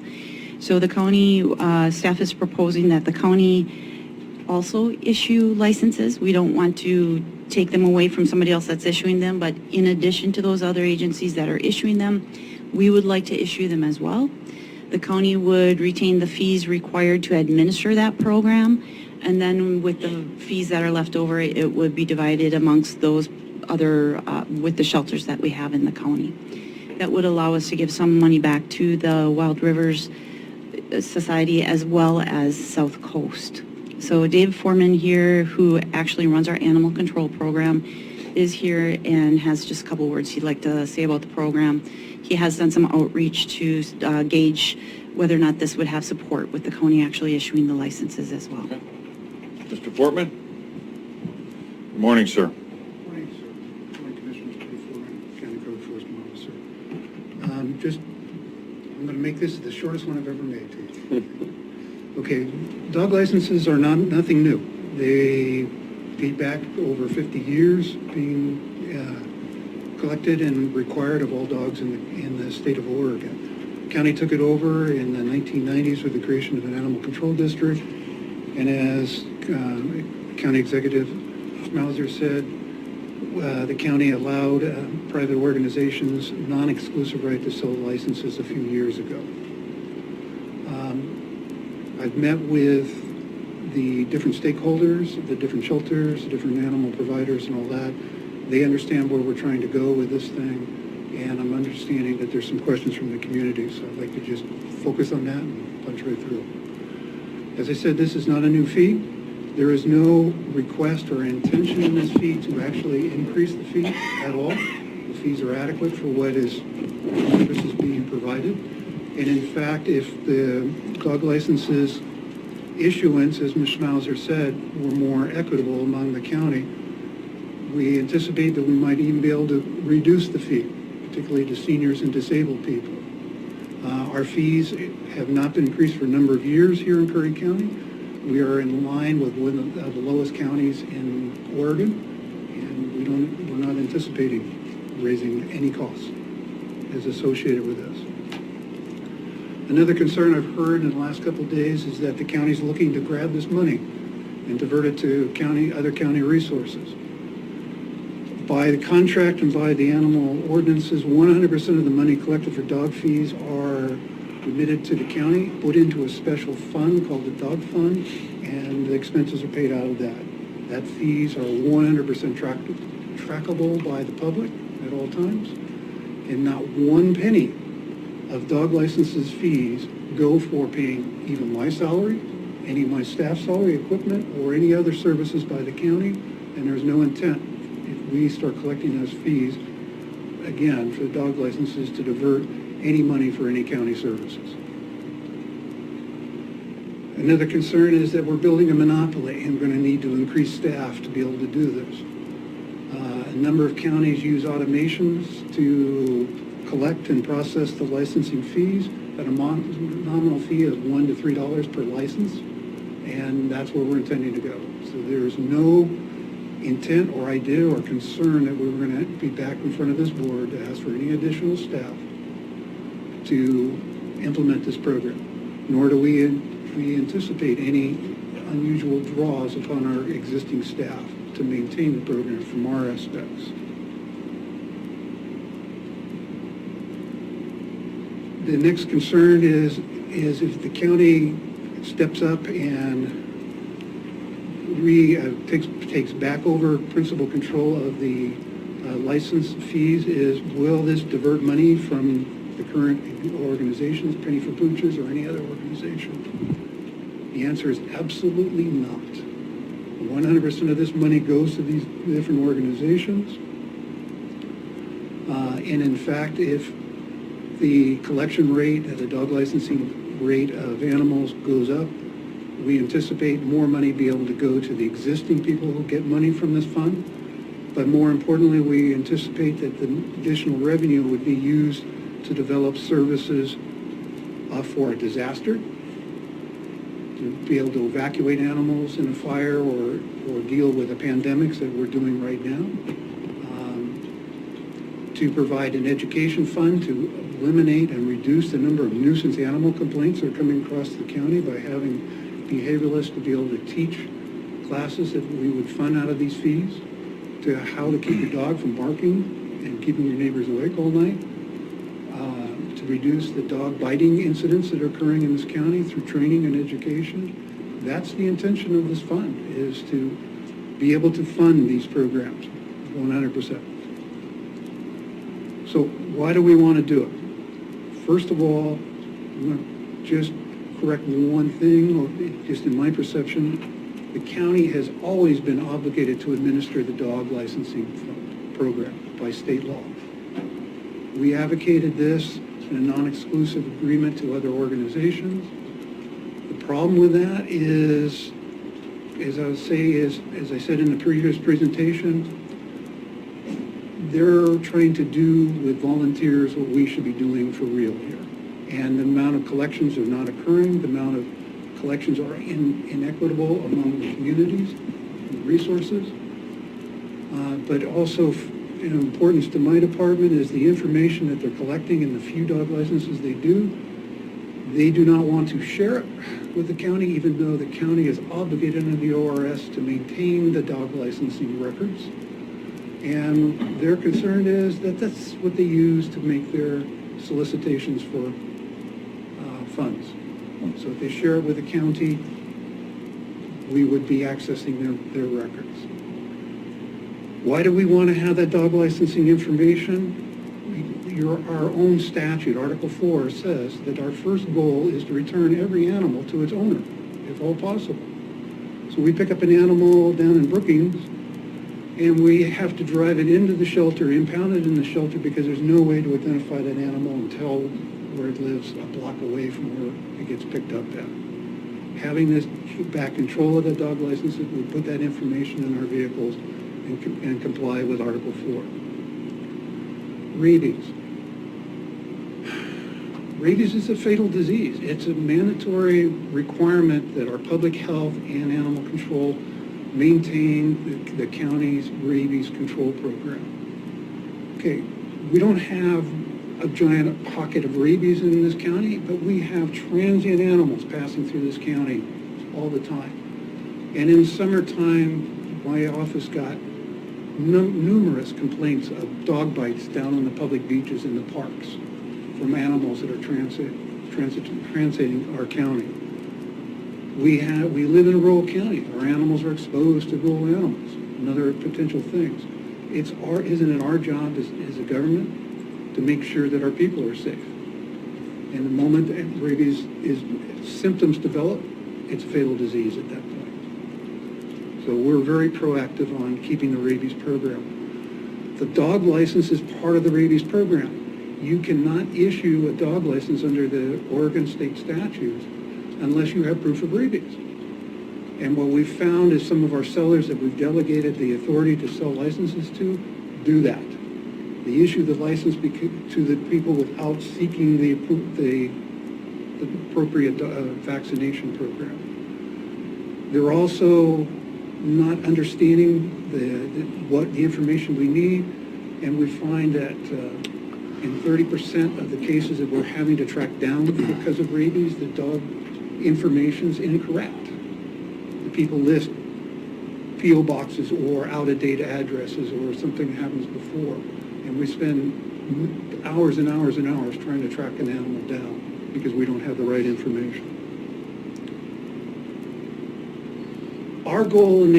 So the county staff is proposing that the county also issue licenses. We don't want to take them away from somebody else that's issuing them, but in addition to those other agencies that are issuing them, we would like to issue them as well. The county would retain the fees required to administer that program, and then with the fees that are left over, it would be divided amongst those other, with the shelters that we have in the county. That would allow us to give some money back to the Wild Rivers Society as well as South Coast. So Dave Foreman here, who actually runs our animal control program, is here and has just a couple words he'd like to say about the program. He has done some outreach to gauge whether or not this would have support with the county actually issuing the licenses as well. Okay. Mr. Fortman? Good morning, sir. Morning, sir. Morning, Commissioners. Dave Foreman, County Code Enforcement Officer. I'm going to make this the shortest one I've ever made to you. Okay, dog licenses are nothing new. They date back over 50 years, being collected and required of all dogs in the state of Oregon. The county took it over in the 1990s with the creation of an animal control district, and as County Executive Schmauser said, the county allowed private organizations non-exclusive right to sell licenses a few years ago. I've met with the different stakeholders, the different shelters, the different animal providers and all that. They understand where we're trying to go with this thing, and I'm understanding that there's some questions from the community, so I'd like to just focus on that and punch right through. As I said, this is not a new fee. There is no request or intention in this fee to actually increase the fee at all. The fees are adequate for what services being provided. And in fact, if the dog licenses issuance, as Ms. Schmauser said, were more equitable among the county, we anticipate that we might even be able to reduce the fee, particularly to seniors and disabled people. Our fees have not been increased for a number of years here in Curry County. We are in line with one of the lowest counties in Oregon, and we're not anticipating raising any costs as associated with this. Another concern I've heard in the last couple of days is that the county's looking to grab this money and divert it to other county resources. By the contract and by the animal ordinances, 100% of the money collected for dog fees are remitted to the county, put into a special fund called the dog fund, and the expenses are paid out of that. That fees are 100% trackable by the public at all times, and not one penny of dog licenses fees go for paying even my salary, any of my staff salary, equipment, or any other services by the county, and there's no intent, if we start collecting those fees, again, for the dog licenses, to divert any money for any county services. Another concern is that we're building a monopoly, and we're going to need to increase staff to be able to do this. A number of counties use automations to collect and process the licensing fees at a nominal fee of $1 to $3 per license, and that's where we're intending to go. So there's no intent or idea or concern that we were going to be back in front of this board to ask for any additional staff to implement this program, nor do we anticipate any unusual draws upon our existing staff to maintain the program from our aspects. The next concern is if the county steps up and takes back over principal control of the license fees, will this divert money from the current organizations, Penny for Pooches, or any other organization? The answer is absolutely not. 100% of this money goes to these different organizations. And in fact, if the collection rate, the dog licensing rate of animals goes up, we anticipate more money be able to go to the existing people who get money from this fund, But more importantly, we anticipate that the additional revenue would be used to develop services for a disaster, to be able to evacuate animals in a fire or deal with the pandemics that we're doing right now, to provide an education fund to eliminate and reduce the number of nuisance animal complaints that are coming across the county by having behavioralists to be able to teach classes that we would fund out of these fees, to how to keep your dog from barking and keeping your neighbors awake all night, to reduce the dog biting incidents that are occurring in this county through training and education. That's the intention of this fund, is to be able to fund these programs 100%. So why do we want to do it? First of all, I'm going to just correct one thing, or just in my perception. The county has always been obligated to administer the dog licensing program by state law. We advocated this in a non-exclusive agreement to other organizations. The problem with that is, as I said in the previous presentation, they're trying to do with volunteers what we should be doing for real here. And the amount of collections are not occurring, the amount of collections are inequitable among the communities and the resources. But also, in importance to my department is the information that they're collecting and the few dog licenses they do not want to share it with the county, even though the county is obligated under the ORS to maintain the dog licensing records. And their concern is that that's what they use to make their solicitations for funds. So if they share it with the county, we would be accessing their records. Why do we want to have that dog licensing information? Our own statute, Article 4, says that our first goal is to return every animal to its owner, if all possible. So we pick up an animal down in Brookings, and we have to drive it into the shelter, impound it in the shelter, because there's no way to identify that animal and tell where it lives a block away from where it gets picked up at. Having this back control of the dog licenses, we put that information in our vehicles and comply with Article 4. Rabies. Rabies is a fatal disease. It's a mandatory requirement that our public health and animal control maintain the county's rabies control program. Okay, we don't have a giant pocket of rabies in this county, but we have transient animals passing through this county all the time. And in summertime, my office got numerous complaints of dog bites down on the public beaches and the parks from animals that are transiting our county. We live in a rural county. Our animals are exposed to rural animals and other potential things. Isn't it our job as a government to make sure that our people are safe? And the moment that rabies symptoms develop, it's a fatal disease at that point. So we're very proactive on keeping the rabies program. The dog license is part of the rabies program. You cannot issue a dog license under the Oregon state statutes unless you have proof of rabies. And what we've found is some of our sellers that we've delegated the authority to sell licenses to do that. They issue the license to the people without seeking the appropriate vaccination program. They're also not understanding what the information we need, and we find that in 30% of the cases that we're having to track down because of rabies, the dog information is incorrect. The people list P.O. boxes or out-of-date addresses or something happens before, and we spend hours and hours and hours trying to track an animal down because we don't have the right information. Our goal in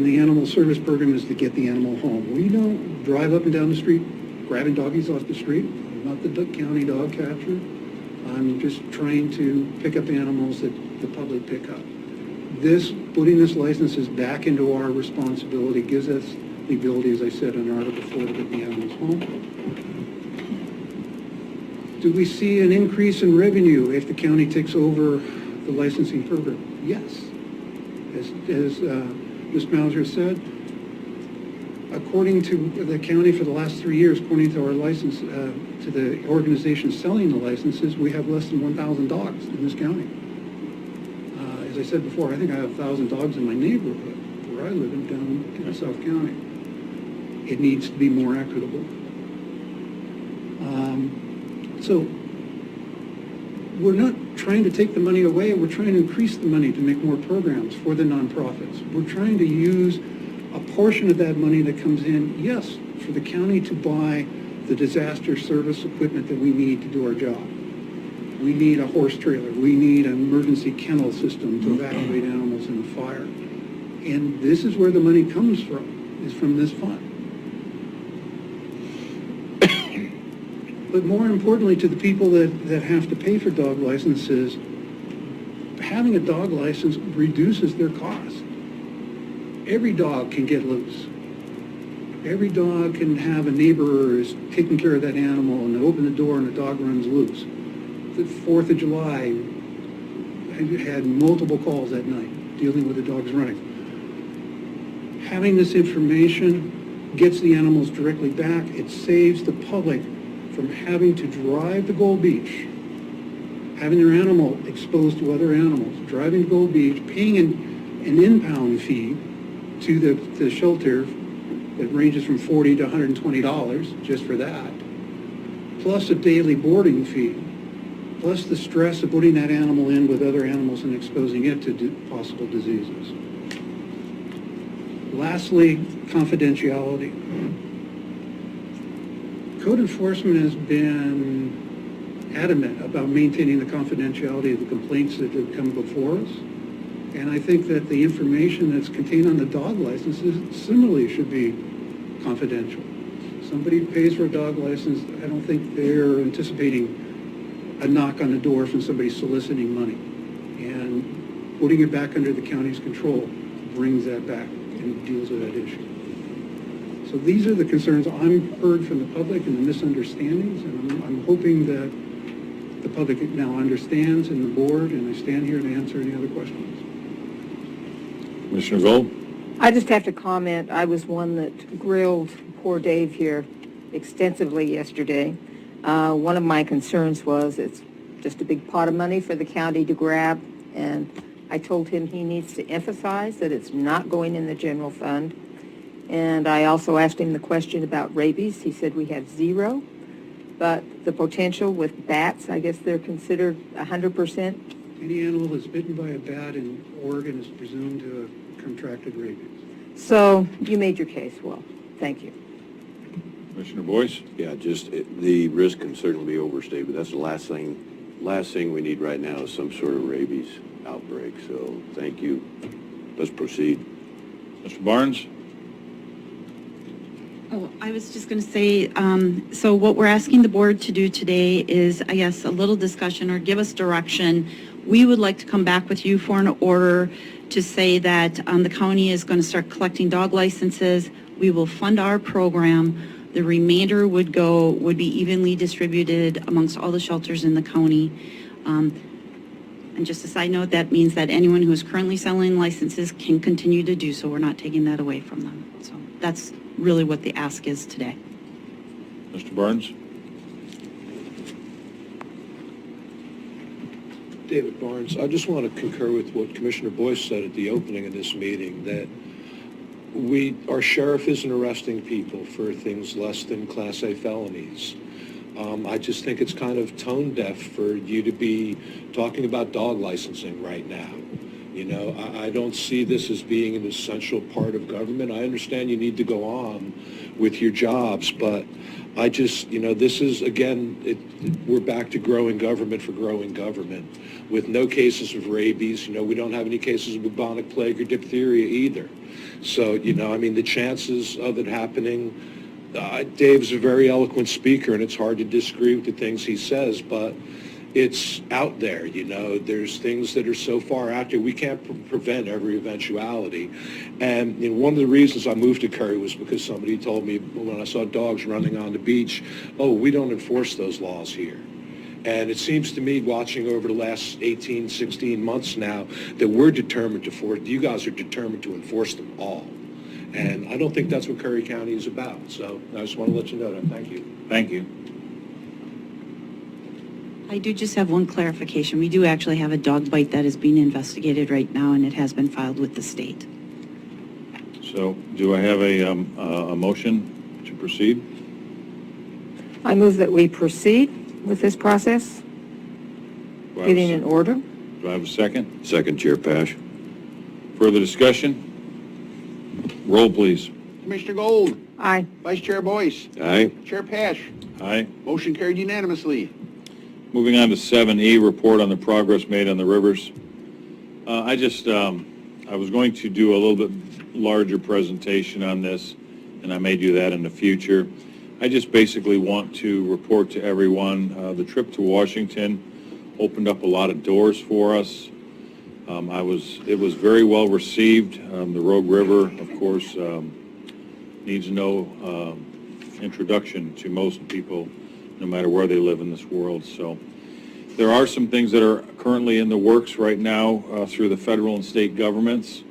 the animal service program is to get the animal home. We don't drive up and down the street grabbing doggies off the street. I'm not the county dog catcher. I'm just trying to pick up animals that the public pick up. Putting this licenses back into our responsibility gives us the ability, as I said in Article 4, to get the animals home. Do we see an increase in revenue if the county takes over the licensing program? Yes. As Ms. Mauser said, According to the county for the last 3 years, according to our license, to the organization selling the licenses, we have less than 1,000 dogs in this county. As I said before, I think I have 1,000 dogs in my neighborhood where I live in down in South County. It needs to be more equitable. So we're not trying to take the money away. We're trying to increase the money to make more programs for the nonprofits. We're trying to use a portion of that money that comes in, yes, for the county to buy the disaster service equipment that we need to do our job. We need a horse trailer. We need an emergency kennel system to evacuate animals in a fire. And this is where the money comes from, is from this fund. But more importantly, to the people that have to pay for dog licenses, having a dog license reduces their cost. Every dog can get loose. Every dog can have a neighbor who is taking care of that animal and they open the door and the dog runs loose. The 4th of July, I had multiple calls that night dealing with the dogs running. Having this information gets the animals directly back. It saves the public from having to drive to Gold Beach, having their animal exposed to other animals, driving to Gold Beach, paying an impound fee to the shelter that ranges from $40 to $120 just for that, plus a daily boarding fee, plus the stress of putting that animal in with other animals and exposing it to possible diseases. Lastly, confidentiality. Code enforcement has been adamant about maintaining the confidentiality of the complaints that have come before us. And I think that the information that's contained on the dog licenses similarly should be confidential. Somebody pays for a dog license, I don't think they're anticipating a knock on the door from somebody soliciting money. And putting it back under the county's control brings that back and deals with that issue. So these are the concerns I'm heard from the public and the misunderstandings, and I'm hoping that the public now understands and the board, and I stand here to answer any other questions. Commissioner Gold? I just have to comment, I was one that grilled poor Dave here extensively yesterday. One of my concerns was it's just a big pot of money for the county to grab, and I told him he needs to emphasize that it's not going in the general fund. And I also asked him the question about rabies. He said we have 0, but the potential with bats, I guess they're considered 100%. Any animal that's bitten by a bat in Oregon is presumed to have contracted rabies. So you made your case well. Thank you. Commissioner Boyce? Yeah, the risk can certainly be overstated, but that's the last thing we need right now is some sort of rabies outbreak. So thank you. Let's proceed. Mr. Barnes? Oh, I was just going to say, so what we're asking the board to do today is, I guess, a little discussion or give us direction. We would like to come back with you for an order to say that the county is going to start collecting dog licenses. We will fund our program. The remainder would be evenly distributed amongst all the shelters in the county. And just a side note, that means that anyone who is currently selling licenses can continue to do so. We're not taking that away from them. So that's really what the ask is today. Mr. Barnes? David Barnes, I just want to concur with what Commissioner Boyce said at the opening of this meeting, that our sheriff isn't arresting people for things less than Class A felonies. I just think it's kind of tone deaf for you to be talking about dog licensing right now. You know, I don't see this as being an essential part of government. I understand you need to go on with your jobs, but I just, this is, again, we're back to growing government for growing government with no cases of rabies. We don't have any cases of bubonic plague or diphtheria either. So, the chances of it happening, Dave's a very eloquent speaker, and it's hard to disagree with the things he says, but it's out there, there's things that are so far out there, we can't prevent every eventuality. And one of the reasons I moved to Curry was because somebody told me when I saw dogs running on the beach, oh, we don't enforce those laws here. And it seems to me, watching over the last 18, 16 months now, that we're determined to enforce, you guys are determined to enforce them all. And I don't think that's what Curry County is about. So I just want to let you know that. Thank you. Thank you. I do just have one clarification. We do actually have a dog bite that is being investigated right now, and it has been filed with the state. So do I have a motion to proceed? I move that we proceed with this process, Do I have a getting an order. Do I have a second? Second, Chair Pash. Further discussion? Roll, please. Commissioner Gold, Aye. Vice Chair Boyce, Aye. Chair Pash. Aye. Motion carried unanimously. Moving on to 7E, report on the progress made on the rivers. I was going to do a little bit larger presentation on this, and I may do that in the future. I just basically want to report to everyone, the trip to Washington opened up a lot of doors for us. It was very well received. The Rogue River, of course, needs no introduction to most people, no matter where they live in this world. So there are some things that are currently in the works right now through the federal and state governments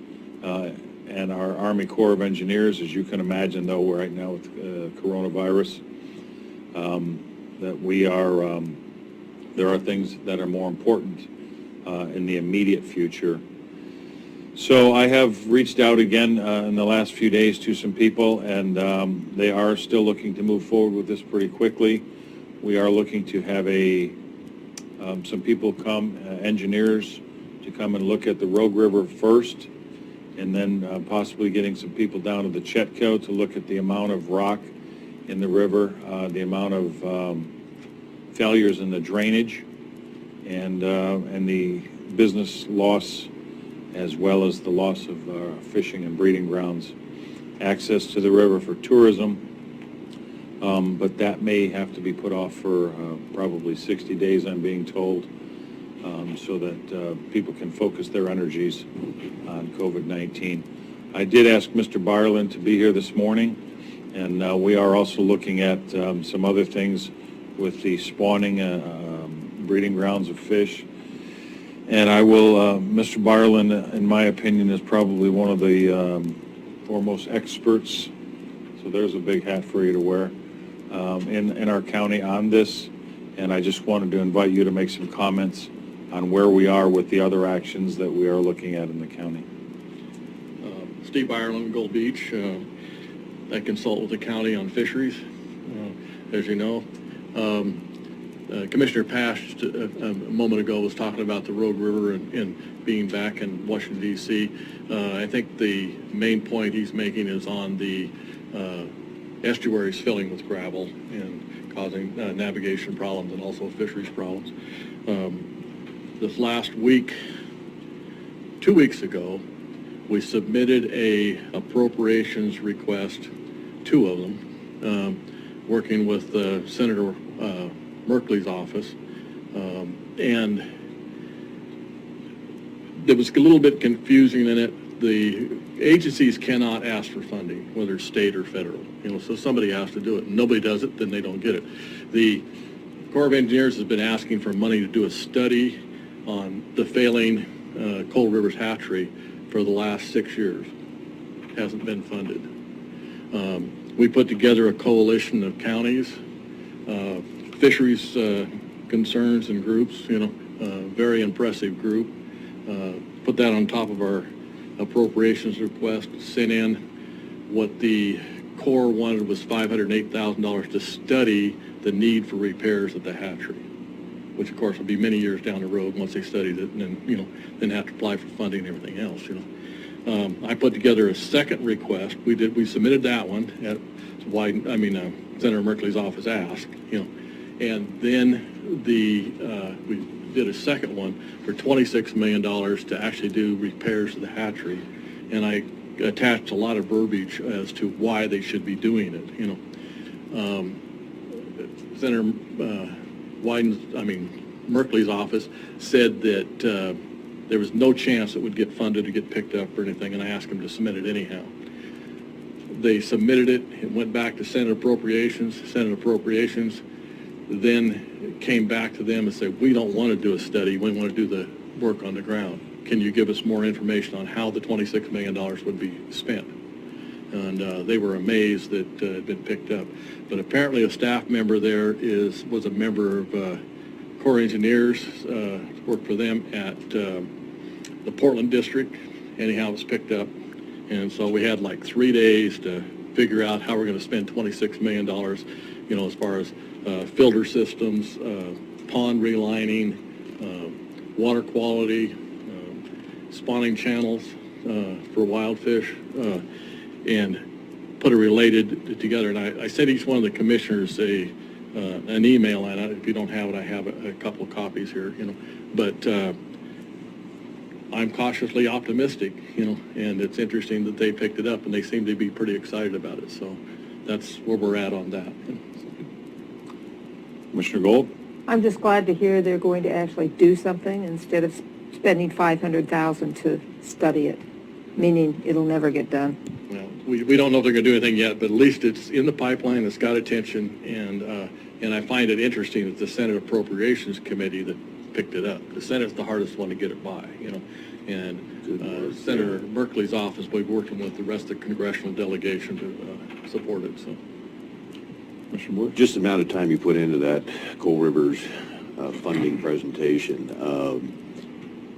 and our Army Corps of Engineers, as you can imagine, though, right now with coronavirus, that we are, there are things that are more important in the immediate future. So I have reached out again in the last few days to some people, and they are still looking to move forward with this pretty quickly. We are looking to have some people come, engineers, to come and look at the Rogue River first, and then possibly getting some people down to the Chetco to look at the amount of rock in the river, the amount of failures in the drainage, and the business loss, as well as the loss of fishing and breeding grounds, access to the river for tourism. But that may have to be put off for probably 60 days, I'm being told, so that people can focus their energies on COVID-19. I did ask Mr. Byerland to be here this morning, and we are also looking at some other things with the spawning breeding grounds of fish. And I will, Mr. Byerland, in my opinion, is probably one of the foremost experts, so there's a big hat for you to wear, in our county on this. And I just wanted to invite you to make some comments on where we are with the other actions that we are looking at in the county. Steve Ireland, Gold Beach. I consult with the county on fisheries, as you know. Commissioner Pash a moment ago was talking about the Rogue River and being back in Washington, D.C. I think the main point he's making is on the estuaries filling with gravel and causing navigation problems and also fisheries problems. This last week, 2 weeks ago, we submitted a appropriations request, 2 of them, working with Senator Merkley's office, and there was a little bit confusing in it. The agencies cannot ask for funding, whether it's state or federal. So somebody has to do it. And nobody does it, then they don't get it. The Corps of Engineers has been asking for money to do a study on the failing Cold Rivers hatchery for the last 6 years. Hasn't been funded. We put together a coalition of counties, fisheries concerns and groups, very impressive group. Put that on top of our appropriations request, sent in. What the Corps wanted was $508,000 to study the need for repairs at the hatchery, which of course will be many years down the road once they studied it, and then then have to apply for funding and everything else. I put together a second request. We submitted that one at Senator Merkley's office asked, and then we did a second one for $26 million to actually do repairs to the hatchery, and I attached a lot of verbiage as to why they should be doing it. Senator Merkley's office said that there was no chance it would get funded or get picked up or anything, and I asked them to submit it anyhow. They submitted it. It went back to Senate Appropriations. Then came back to them and said, we don't want to do a study. We want to do the work on the ground. Can you give us more information on how the $26 million would be spent? and they were amazed that it had been picked up. But apparently a staff member there was a member of Corps Engineers, worked for them at the Portland District. Anyhow, it was picked up. And so we had like 3 days to figure out how we're going to spend $26 million, you know, as far as filter systems, pond relining, water quality, spawning channels for wild fish, and put it related together. And I sent each one of the commissioners an email, and if you don't have it, I have a couple of copies here, you know. But I'm cautiously optimistic, you know, and it's interesting that they picked it up, and they seem to be pretty excited about it. So that's where we're at on that. Commissioner Gold? I'm just glad to hear they're going to actually do something instead of spending $500,000 to study it, meaning it'll never get done. Well, we don't know if they're going to do anything yet, but at least it's in the pipeline. It's got attention, and I find it interesting that the Senate Appropriations Committee that picked it up. The Senate's the hardest one to get it by, you know, and Senator Merkley's office, we've working with the rest of the congressional delegation to support it. So, Commissioner Bush? Just the amount of time you put into that Coal Rivers funding presentation.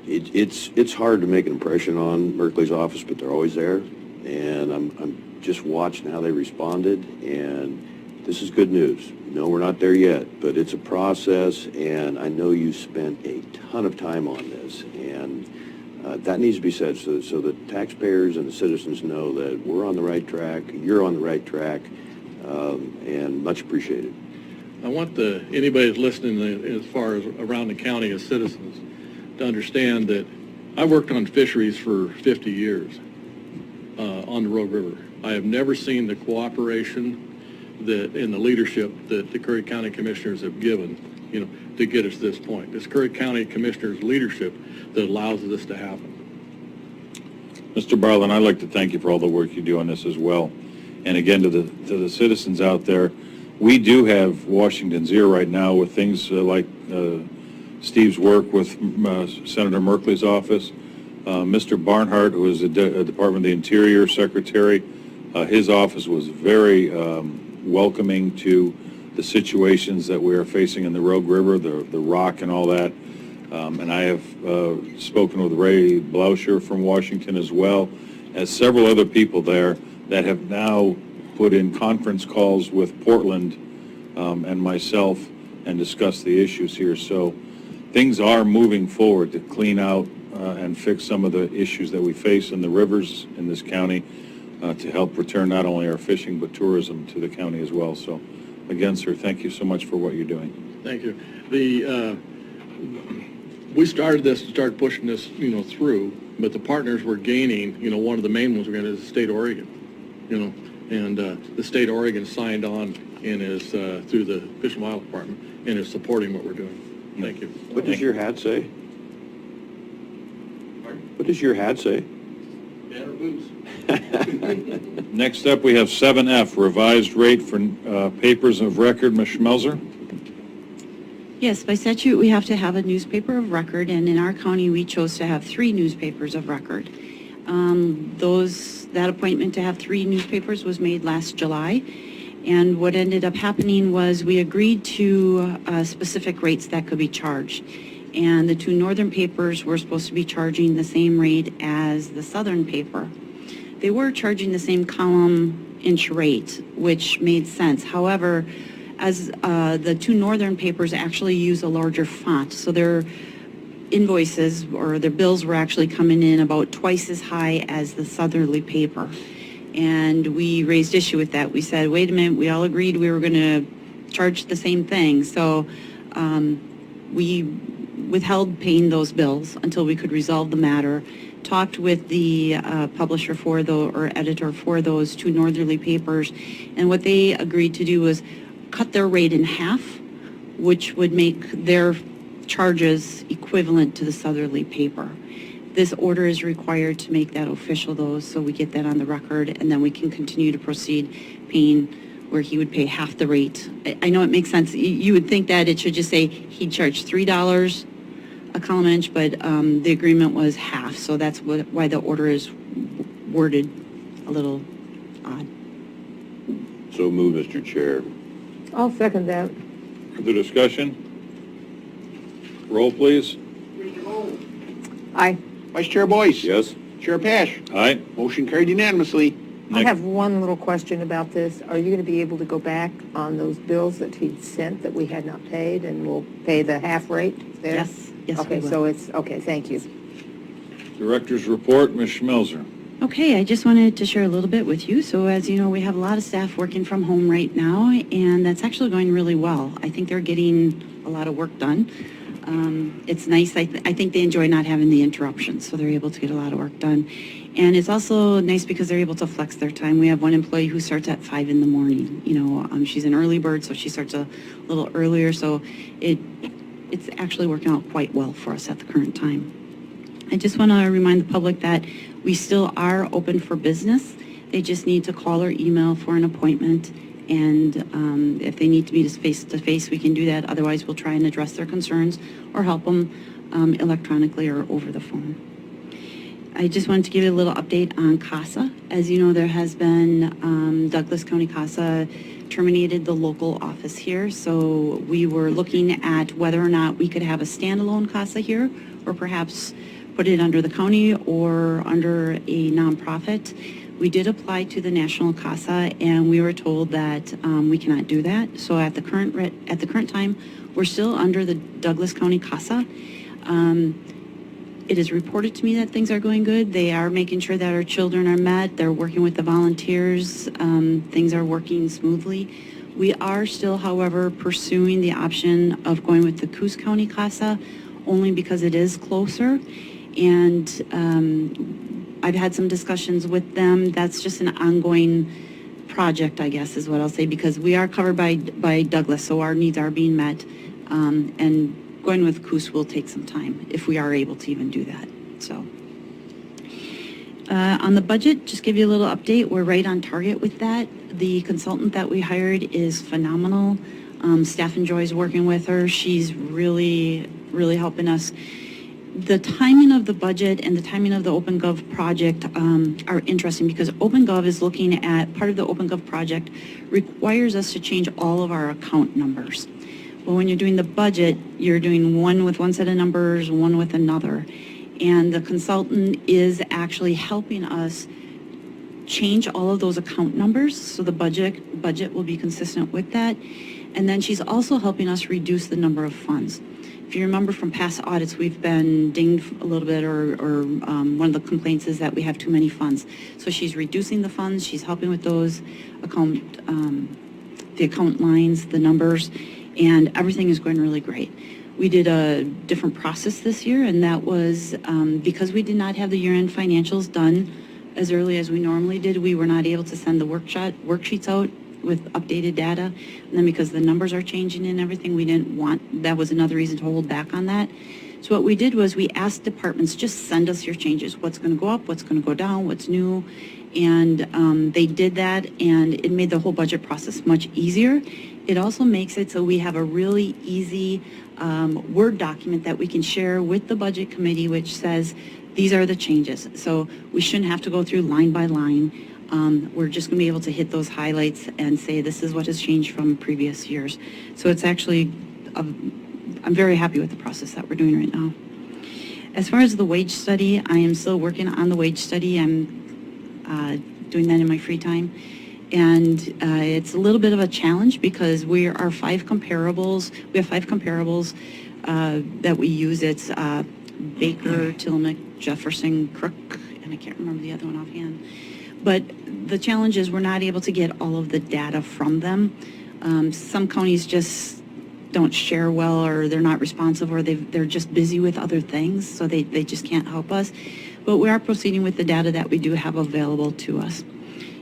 It's hard to make an impression on Merkley's office, but they're always there. And I'm just watching how they responded, and this is good news. No, we're not there yet, but it's a process, and I know you spent a ton of time on this, and that needs to be said so the taxpayers and the citizens know that we're on the right track, you're on the right track, and much appreciated. I want anybody that's listening as far as around the county as citizens to understand that I worked on fisheries for 50 years on the Rogue River. I have never seen the cooperation that in the leadership that the Curry County Commissioners have given, you know, to get us to this point. It's Curry County Commissioners' leadership that allows this to happen. Mr. Barlin, I'd like to thank you for all the work you do on this as well. And again, to the citizens out there, we do have Washington's ear right now with things like Steve's work with Senator Merkley's office. Mr. Barnhart, who is the Department of the Interior Secretary, his office was very welcoming to the situations that we are facing in the Rogue River, the rock and all that. And I have spoken with Ray Blauscher from Washington as well as several other people there that have now put in conference calls with Portland and myself and discussed the issues here. So things are moving forward to clean out and fix some of the issues that we face in the rivers in this county to help return not only our fishing but tourism to the county as well. So again, sir, thank you so much for what you're doing. Thank you. We started pushing this, you know, through, but the partners were gaining, you know, one of the main ones we're going to is the state of Oregon, you know, and the state of Oregon signed on and is through the Fish and Wildlife Department and is supporting what we're doing. Thank you. What does your hat say? What does your hat say? Banner boots. Next up, we have 7F, revised rate for papers of record. Ms. Schmelzer? Yes, by statute, we have to have a newspaper of record, and in our county, we chose to have 3 newspapers of record. That appointment to have 3 newspapers was made last July, and what ended up happening was we agreed to specific rates that could be charged. And the 2 northern papers were supposed to be charging the same rate as the southern paper. They were charging the same column inch rate, which made sense. However, as the 2 northern papers actually use a larger font, so their invoices or their bills were actually coming in about twice as high as the southerly paper. And we raised issue with that. We said, wait a minute, we all agreed we were going to charge the same thing. So we withheld paying those bills until we could resolve the matter, talked with the publisher or editor for those 2 northerly papers, and what they agreed to do was cut their rate in half, which would make their charges equivalent to the southerly paper. This order is required to make that official, though, so we get that on the record, and then we can continue to proceed paying where he would pay half the rate. I know it makes sense. You would think that it should just say he'd charge $3 a column inch, but the agreement was half, so that's why the order is worded a little odd. So move, Mr. Chair. I'll second that. The discussion? Roll, please. Commissioner Gold. Aye. Vice Chair Boyce. Yes? Chair Pash. Aye. Motion carried unanimously. I Nick. have one little question about this. Are you going to be able to go back on those bills that he sent that we had not paid, and we'll pay the half rate there? Yes, we Okay, will. so it's, okay, thank you. Director's report, Ms. Schmelzer. Okay, I just wanted to share a little bit with you. So as you know, we have a lot of staff working from home right now, and that's actually going really well. I think they're getting a lot of work done. It's nice. I think they enjoy not having the interruptions, so they're able to get a lot of work done. And it's also nice because they're able to flex their time. We have one employee who starts at 5 in the morning. You know, she's an early bird, so she starts a little earlier. So it's actually working out quite well for us at the current time. I just want to remind the public that we still are open for business. They just need to call or email for an appointment. And if they need to meet us face-to-face, we can do that. Otherwise, we'll try and address their concerns or help them electronically or over the phone. I just wanted to give you a little update on CASA. As you know, there has been Douglas County CASA terminated the local office here. So we were looking at whether or not we could have a standalone CASA here, or perhaps put it under the county or under a nonprofit. We did apply to the National CASA, and we were told that we cannot do that. So at the current time, we're still under the Douglas County CASA. It is reported to me that things are going good. They are making sure that our children are met. They're working with the volunteers. Things are working smoothly. We are still, however, pursuing the option of going with the Coos County CASA, only because it is closer. And I've had some discussions with them. That's just an ongoing project, I guess, is what I'll say, because we are covered by Douglas, so our needs are being met. And going with Coos will take some time if we are able to even do that. So on the budget, just give you a little update. We're right on target with that. The consultant that we hired is phenomenal. Staff enjoys working with her. She's really, really helping us. The timing of the budget and the timing of the OpenGov project are interesting, because OpenGov is looking at, part of the OpenGov project requires us to change all of our account numbers. Well, when you're doing the budget, you're doing one with one set of numbers, one with another. And the consultant is actually helping us change all of those account numbers, so the budget will be consistent with that. And then she's also helping us reduce the number of funds. If you remember from past audits, we've been dinged a little bit, or one of the complaints is that we have too many funds. So she's reducing the funds, she's helping with those the account lines, the numbers, and everything is going really great. We did a different process this year, and that was because we did not have the year-end financials done as early as we normally did. We were not able to send the worksheets out with updated data, and then because the numbers are changing and everything, we didn't want, that was another reason to hold back on that. So what we did was we asked departments, just send us your changes, what's going to go up, what's going to go down, what's new, and they did that, and it made the whole budget process much easier. It also makes it so we have a really easy Word document that we can share with the budget committee, which says these are the changes. So we shouldn't have to go through line by line. We're just going to be able to hit those highlights and say this is what has changed from previous years. So it's actually, I'm very happy with the process that we're doing right now. As far as the wage study, I am still working on the wage study. I'm doing that in my free time. And it's a little bit of a challenge because we are 5 comparables. We have 5 comparables that we use. It's Baker, Tillamook, Jefferson, Crook, and I can't remember the other one offhand. But the challenge is we're not able to get all of the data from them. Some counties just don't share well, or they're not responsive, or they're just busy with other things, so they just can't help us. But we are proceeding with the data that we do have available to us.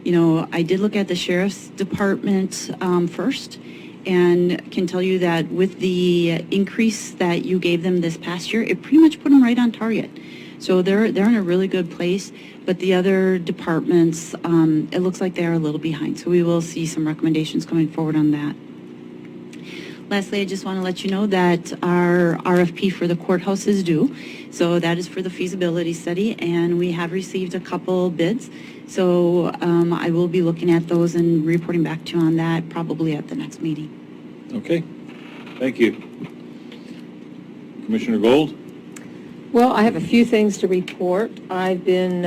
You know, I did look at the Sheriff's Department first, and can tell you that with the increase that you gave them this past year, it pretty much put them right on target. So they're in a really good place, but the other departments, it looks like they're a little behind. So we will see some recommendations coming forward on that. Lastly, I just want to let you know that our RFP for the courthouse is due. So that is for the feasibility study, and we have received a couple bids. So I will be looking at those and reporting back to you on that probably at the next meeting. Okay, thank you. Commissioner Gold? Well, I have a few things to report. I've been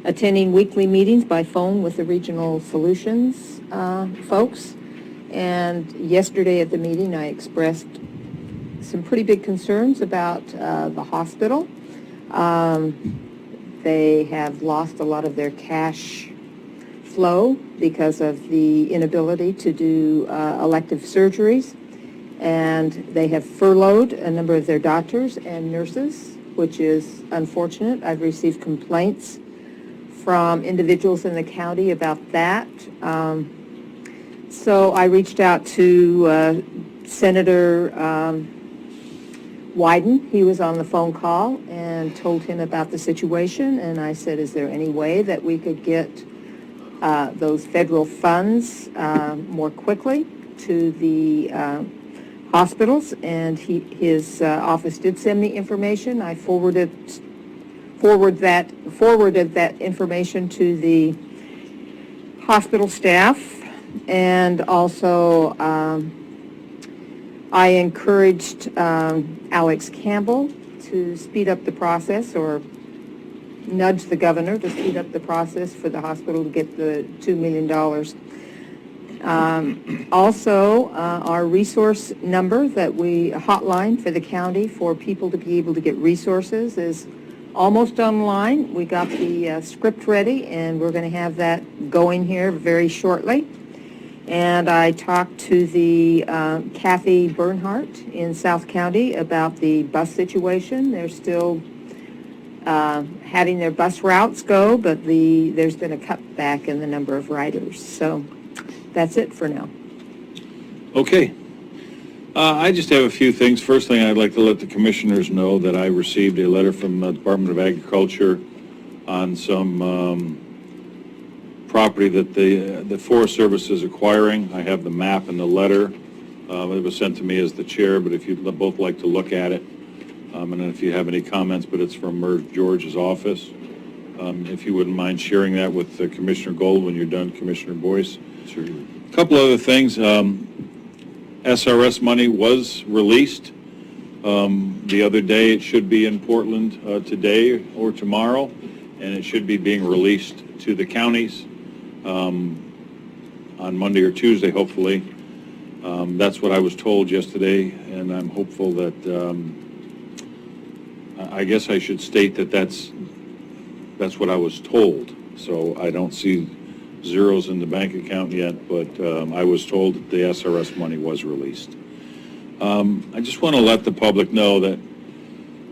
attending weekly meetings by phone with the Regional Solutions folks. And yesterday at the meeting, I expressed some pretty big concerns about the hospital. They have lost a lot of their cash flow because of the inability to do elective surgeries. And they have furloughed a number of their doctors and nurses, which is unfortunate. I've received complaints from individuals in the county about that. So I reached out to Senator Wyden. He was on the phone call and told him about the situation. And I said, is there any way that we could get those federal funds more quickly to the hospitals? And his office did send me information. I forwarded that information to the hospital staff. And also, I encouraged Alex Campbell to speed up the process, or nudge the governor to speed up the process for the hospital to get the $2 million. Also, our resource number hotline for the county for people to be able to get resources is almost online. We got the script ready, and we're going to have that going here very shortly. And I talked to the Kathy Bernhardt in South County about the bus situation. They're still having their bus routes go, but there's been a cutback in the number of riders. So that's it for now. Okay. I just have a few things. First thing, I'd like to let the commissioners know that I received a letter from the Department of Agriculture on some property that the Forest Service is acquiring. I have the map and the letter. It was sent to me as the chair, but if you'd both like to look at it, and then if you have any comments, but it's from Merv George's office. If you wouldn't mind sharing that with Commissioner Gold when you're done, Commissioner Boyce. Sure. A couple other things. SRS money was released the other day. It should be in Portland today or tomorrow, and it should be being released to the counties on Monday or Tuesday, hopefully. That's what I was told yesterday, and I'm hopeful that, I guess I should state that that's what I was told. So I don't see zeros in the bank account yet, but I was told that the SRS money was released. I just want to let the public know that,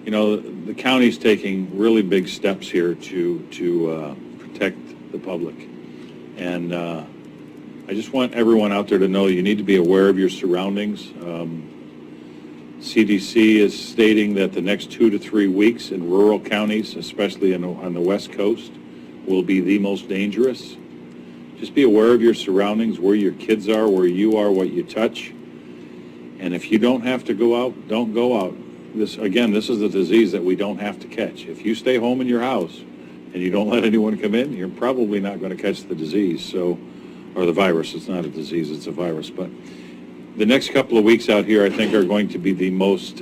you know, the county's taking really big steps here to protect the public. And I just want everyone out there to know you need to be aware of your surroundings. CDC is stating that the next 2 to 3 weeks in rural counties, especially on the West Coast, will be the most dangerous. Just be aware of your surroundings, where your kids are, where you are, what you touch. And if you don't have to go out, don't go out. This is a disease that we don't have to catch. If you stay home in your house and you don't let anyone come in, you're probably not going to catch the disease, or the virus. It's not a disease, it's a virus. But the next couple of weeks out here, I think, are going to be the most,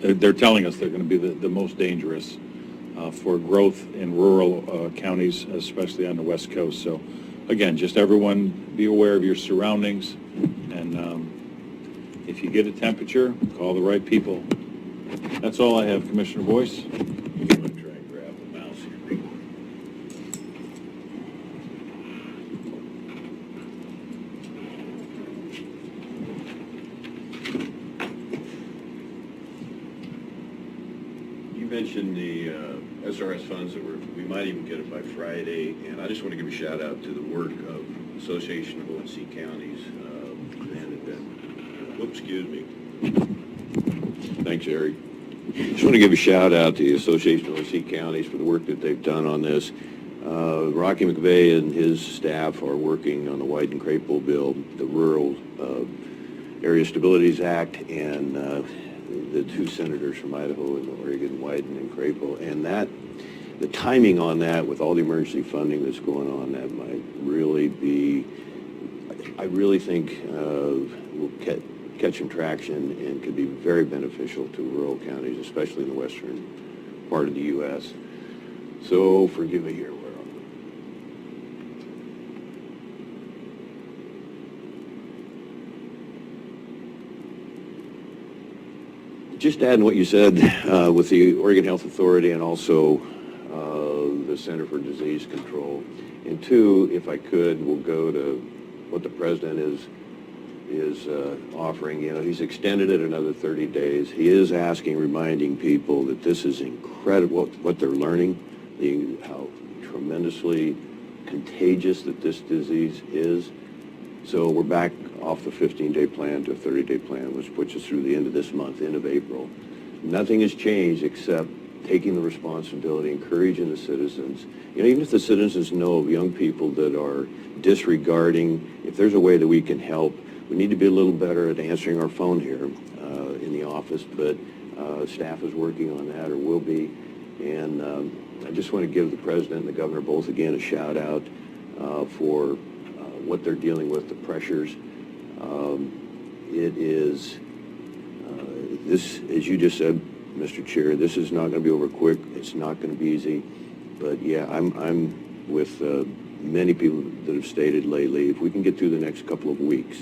they're telling us they're going to be the most dangerous for growth in rural counties, especially on the West Coast. So, again, just everyone be aware of your surroundings, and if you get a temperature, call the right people. That's all I have, Commissioner Boyce. I'm going to try and grab the mouse here. You mentioned the SRS funds that we might even get it by Friday, and I just want to give a shout out to the work of Association of ONC Counties. Excuse me. Thanks, Eric. Just want to give a shout out to the Association of ONC Counties for the work that they've done on this. Rocky McVeigh and his staff are working on the Wyden Crapo bill, the rural Area Stabilities Act, and the two senators from Idaho and Oregon, Wyden and Crapo, and the timing on that, with all the emergency funding that's going on, that might really be, I really think will catch some traction and could be very beneficial to rural counties, especially in the western part of the U.S. So forgive me here. Just adding what you said with the Oregon Health Authority and also the Center for Disease Control. And two, if I could, we'll go to what the president is offering. You know, he's extended it another 30 days. He is asking, reminding people that this is incredible what they're learning, how tremendously contagious that this disease is. So we're back off the 15-day plan to a 30-day plan, which puts us through the end of this month, end of April. Nothing has changed except taking the responsibility, encouraging the citizens. You know, even if the citizens know of young people that are disregarding, if there's a way that we can help, we need to be a little better at answering our phone here in the office, but staff is working on that, or will be. And I just want to give the president and the governor both again a shout out for what they're dealing with, the pressures. It is, this, as you just said, Mr. Chair, this is not going to be over quick. It's not going to be easy. But yeah, I'm with many people that have stated lately, if we can get through the next couple of weeks,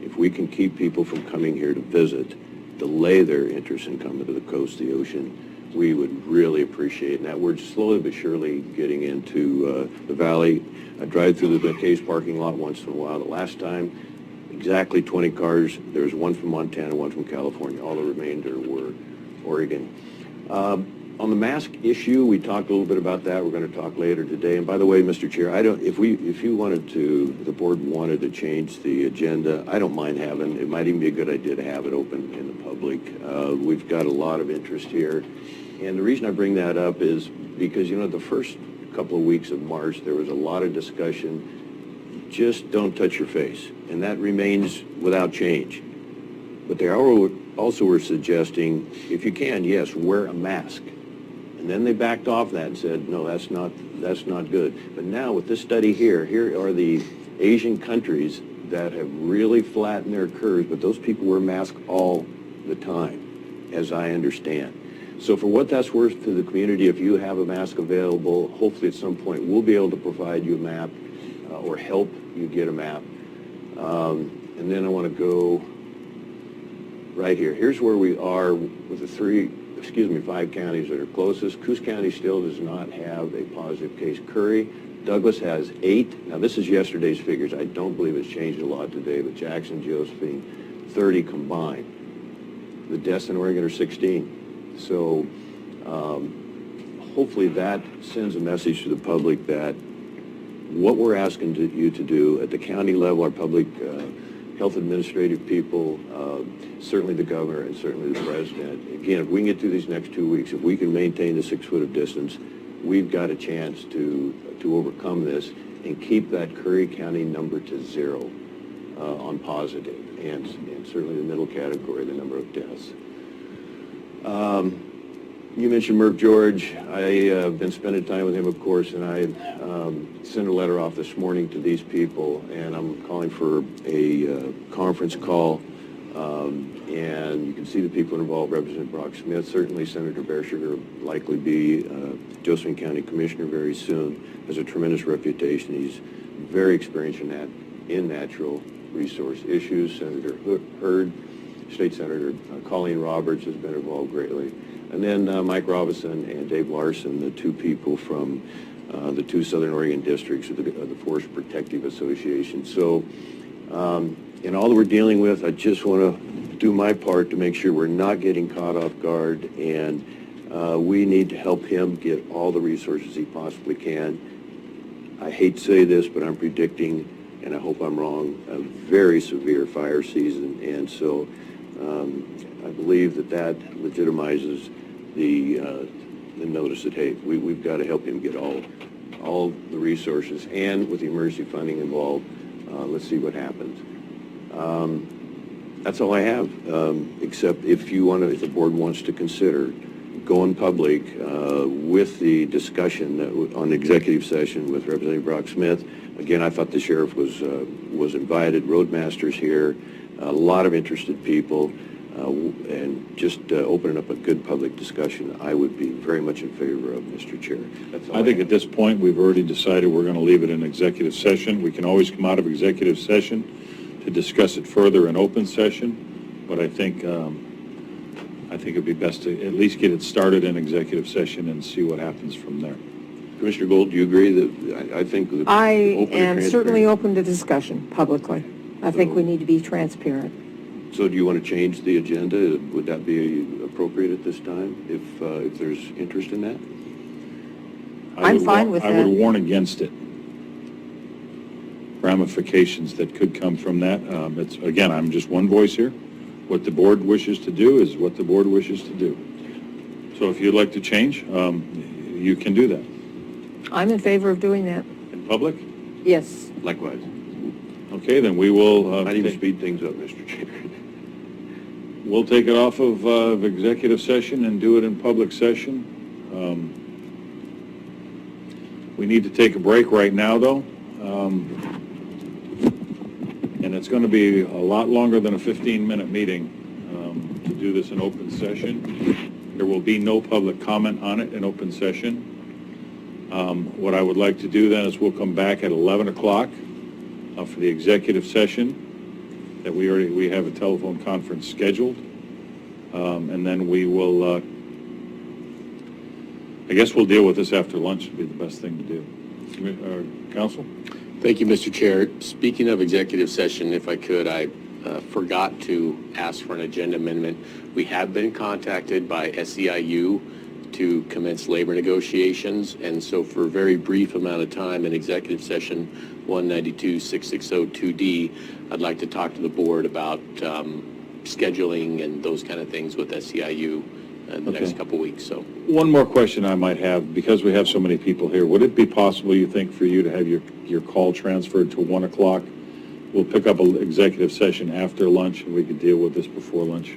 if we can keep people from coming here to visit, delay their interest in coming to the coast, the ocean, we would really appreciate that. We're slowly but surely getting into the valley. I drive through the case parking lot once in a while. The last time, exactly 20 cars. There was one from Montana, one from California. All the remainder were Oregon. On the mask issue, we talked a little bit about that. We're going to talk later today. And by the way, Mr. Chair, if you wanted to, the board wanted to change the agenda, I don't mind having, it might even be a good idea to have it open in the public. We've got a lot of interest here. And the reason I bring that up is because, you know, the first couple of weeks of March, there was a lot of discussion, just don't touch your face. And that remains without change. But they also were suggesting, if you can, yes, wear a mask. And then they backed off that and said, no, that's not good. But now with this study here are the Asian countries that have really flattened their curves, but those people wear masks all the time, as I understand. So for what that's worth to the community, if you have a mask available, hopefully at some point we'll be able to provide you a map or help you get a map. And then I want to go right here. Here's where we are with the 5 counties that are closest. Coos County still does not have a positive case. Curry, Douglas has 8. Now this is yesterday's figures. I don't believe it's changed a lot today, but Jackson, Josephine, 30 combined. The deaths in Oregon are 16. So hopefully that sends a message to the public that what we're asking you to do at the county level, our public health administrative people, certainly the governor and certainly the president, again, if we can get through these next 2 weeks, if we can maintain the 6 foot of distance, we've got a chance to overcome this and keep that Curry County number to 0 on positive, and certainly the middle category, the number of deaths. You mentioned Merv George. I've been spending time with him, of course, and I sent a letter off this morning to these people, and I'm calling for a conference call, and you can see the people involved, Representative Brock Smith, certainly Senator Bearsugar will likely be Josephine County Commissioner very soon, has a tremendous reputation. He's very experienced in natural resource issues. Senator Hurd, State Senator Colleen Roberts has been involved greatly. And then Mike Robinson and Dave Larson, the 2 people from the 2 Southern Oregon districts of the Forest Protective Association. So in all that we're dealing with, I just want to do my part to make sure we're not getting caught off guard, and we need to help him get all the resources he possibly can. I hate to say this, but I'm predicting, and I hope I'm wrong, a very severe fire season, and so I believe that legitimizes the notice that, hey, we've got to help him get all the resources, and with the emergency funding involved, let's see what happens. That's all I have, except if you want to, if the board wants to consider going public with the discussion on the executive session with Representative Brock Smith. Again, I thought the sheriff was invited, roadmasters here, a lot of interested people, and just opening up a good public discussion, I would be very much in favor of, Mr. Chair. That's all I think at this point, we've already decided we're going to leave it in executive session. We can always come out of executive session to discuss it further in open session, but I think it'd be best to at least get it started in executive session and see what happens from there. Commissioner Gold, do you agree that I think that I open and am certainly transparent? open to discussion publicly. I think we need to be transparent. So do you want to change the agenda? Would that be appropriate at this time if there's interest in that? I'm fine with I that. would warn against it. Ramifications that could come from that. It's, again, I'm just one voice here. What the board wishes to do is what the board wishes to do. So if you'd like to change, you can do that. I'm in favor of doing that. In public? Yes. Likewise. Okay, then we will... Might even speed things up, Mr. Chair. We'll take it off of executive session and do it in public session. We need to take a break right now, though. And it's going to be a lot longer than a 15-minute meeting to do this in open session. There will be no public comment on it in open session. What I would like to do then is we'll come back at 11 o'clock for the executive session that we have a telephone conference scheduled. And then we will, I guess we'll deal with this after lunch would be the best thing to do. Counsel? Thank you, Mr. Chair. Speaking of executive session, if I could, I forgot to ask for an agenda amendment. We have been contacted by SEIU to commence labor negotiations, and so for a very brief amount of time in executive session 192-660-2D, I'd like to talk to the board about scheduling and those kind of things with SEIU in the next couple weeks. So One more question I might have, because we have so many people here. Would it be possible, you think, for you to have your call transferred to 1 o'clock? We'll pick up an executive session after lunch, and we can deal with this before lunch.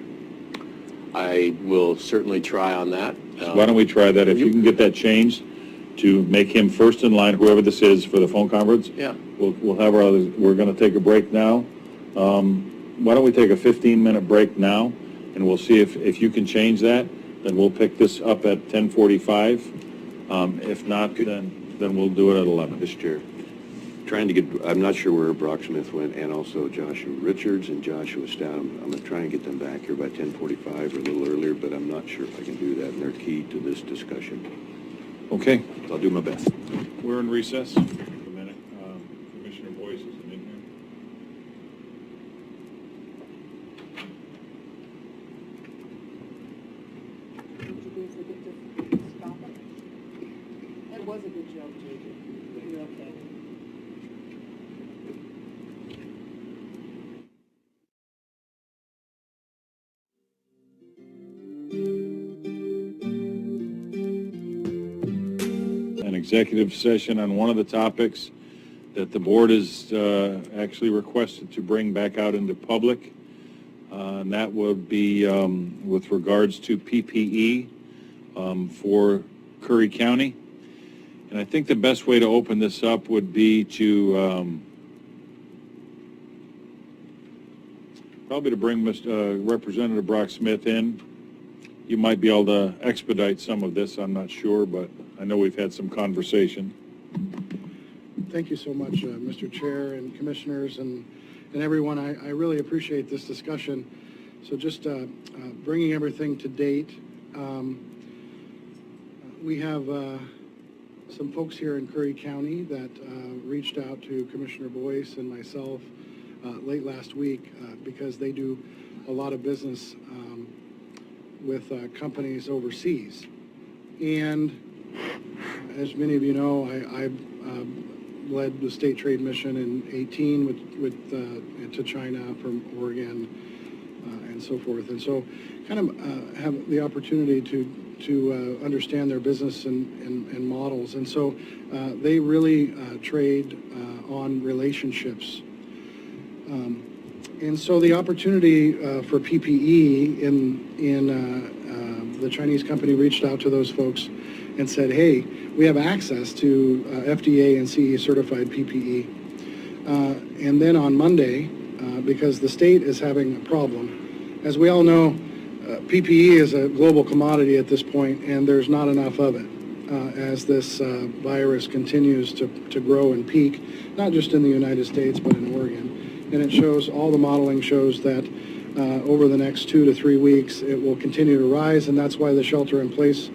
I will certainly try on that. So why don't we try that? If you can get that changed to make him first in line, whoever this is, for the phone conference. Yeah. We'll have our others. We're going to take a break now. Why don't we take a 15-minute break now, and we'll see if you can change that. Then we'll pick this up at 10:45. If not, then we'll do it at 11. Mr. Chair, trying to get, I'm not sure where Brock Smith went, and also Joshua Richards and Joshua Stout. I'm going to try and get them back here by 10:45 or a little earlier, but I'm not sure if I can do that, and they're key to this discussion. Okay. I'll do my best. We're in recess. A minute. Commissioner Boyce isn't in here. That was a good joke, J.J. You're okay. An executive session on one of the topics that the board is actually requested to bring back out into public, and that would be with regards to PPE for Curry County. And I think the best way to open this up would be to probably to bring Representative Brock Smith in. You might be able to expedite some of this, I'm not sure, but I know we've had some conversation. Thank you so much, Mr. Chair and Commissioners and everyone. I really appreciate this discussion. So just bringing everything to date, we have some folks here in Curry County that reached out to Commissioner Boyce and myself late last week because they do a lot of business with companies overseas. And as many of you know, I led the state trade mission in 2018 to China from Oregon and so forth. And so kind of have the opportunity to understand their business and models. And so they really trade on relationships. And so the opportunity for PPE in the Chinese company reached out to those folks and said, hey, we have access to FDA and CE certified PPE. And then on Monday, because the state is having a problem, as we all know, PPE is a global commodity at this point, and there's not enough of it as this virus continues to grow and peak, not just in the United States, but in Oregon. And it shows, all the modeling shows that over the next 2 to 3 weeks, it will continue to rise, and that's why the shelter-in-place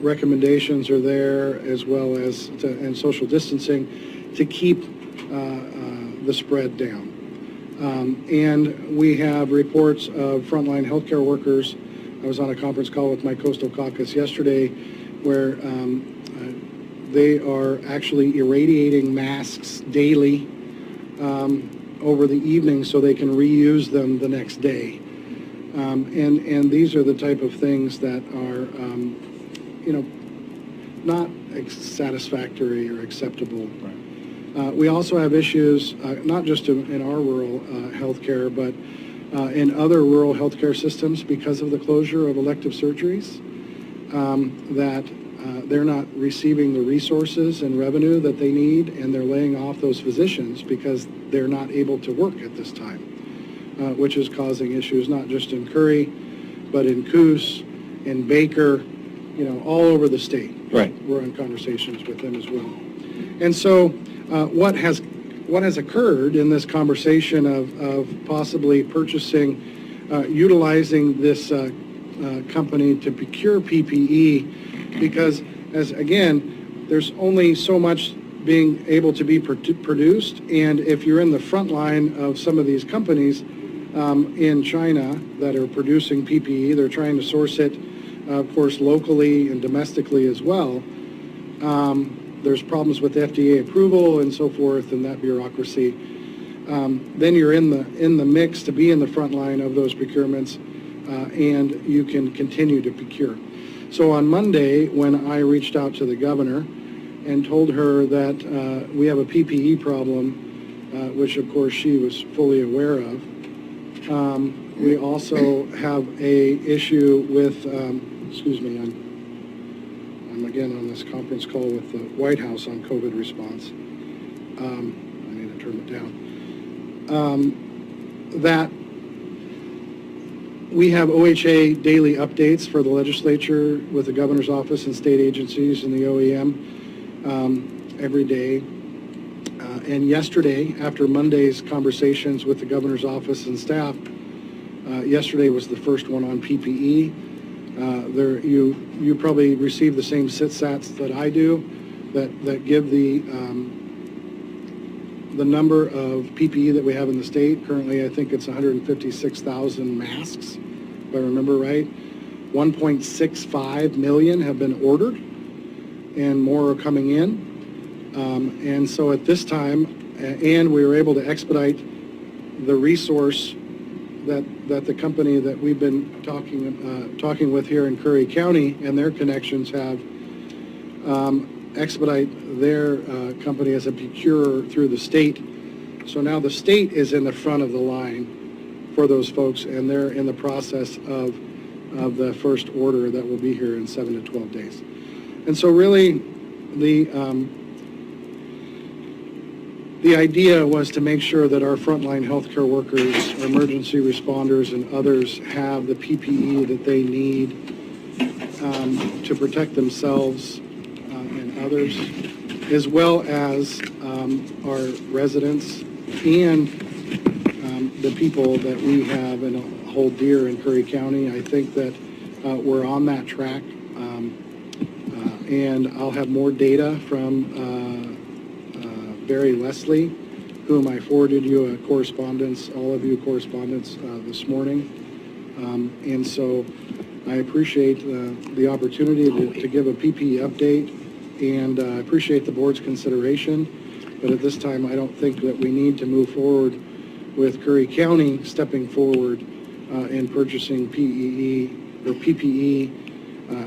recommendations are there, as well as and social distancing, to keep the spread down. And we have reports of frontline healthcare workers. I was on a conference call with my Coastal Caucus yesterday, where they are actually irradiating masks daily over the evening so they can reuse them the next day. And these are the type of things that are, not satisfactory or acceptable. We also have issues, not just in our rural healthcare, but in other rural healthcare systems because of the closure of elective surgeries, that they're not receiving the resources and revenue that they need, and they're laying off those physicians because they're not able to work at this time, which is causing issues not just in Curry, but in Coos, in Baker, all over the state. Right. We're in conversations with them as well. And so what has occurred in this conversation of possibly purchasing, utilizing this company to procure PPE, because there's only so much being able to be produced, and if you're in the front line of some of these companies in China that are producing PPE, they're trying to source it, of course, locally and domestically as well. There's problems with FDA approval and so forth, and that bureaucracy. Then you're in the mix to be in the front line of those procurements, and you can continue to procure. So on Monday, when I reached out to the governor and told her that we have a PPE problem, which of course she was fully aware of, we also have a issue with, I'm again on this conference call with the White House on COVID response. I need to turn it down. That we have OHA daily updates for the legislature with the governor's office and state agencies and the OEM every day. And yesterday, after Monday's conversations with the governor's office and staff, yesterday was the first one on PPE. You probably receive the same SITSATs that I do, that give the number of PPE that we have in the state. Currently, I think it's 156,000 masks, if I remember right. 1.65 million have been ordered, and more are coming in. And so at this time, and we were able to expedite the resource that the company that we've been talking with here in Curry County and their connections have expedite their company as a procurer through the state. So now the state is in the front of the line for those folks, and they're in the process of the first order that will be here in 7 to 12 days. And so really the idea was to make sure that our frontline healthcare workers, our emergency responders, and others have the PPE that they need to protect themselves and others, as well as our residents and the people that we have and hold dear in Curry County. I think that we're on that track, and I'll have more data from Barry Leslie, whom I forwarded you a correspondence, all of you correspondence this morning. And so I appreciate the opportunity to give a PPE update, and I appreciate the board's consideration. But at this time, I don't think that we need to move forward with Curry County stepping forward in purchasing PPE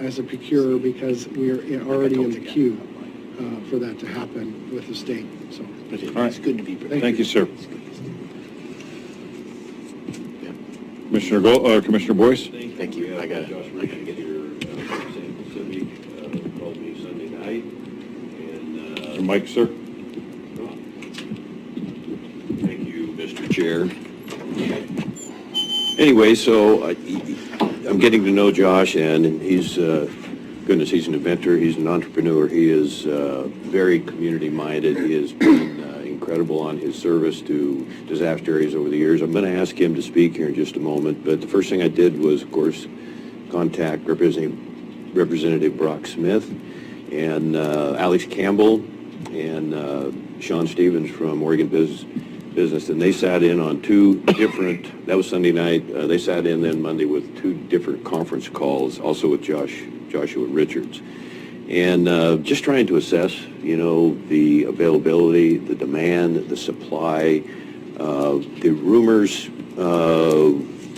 as a procurer, because we are already in the queue for that to happen with the state. So, All right. It's good to be prepared. Thank you, sir. Commissioner Boyce? Thank you. I got it. Josh Richard here, San Pacific, called me Sunday night, and... Your mic, sir? Thank you, Mr. Chair. Anyway, so I'm getting to know Josh, and he's, goodness, he's an inventor, he's an entrepreneur, he is very community-minded, he has been incredible on his service to disaster areas over the years. I'm going to ask him to speak here in just a moment, but the first thing I did was, of course, contact Representative Brock Smith and Alex Campbell and Sean Stevens from Oregon Business, and they sat in on two different, that was Sunday night, they sat in then Monday with two different conference calls, also with Joshua Richards. And just trying to assess, the availability, the demand, the supply, the rumors,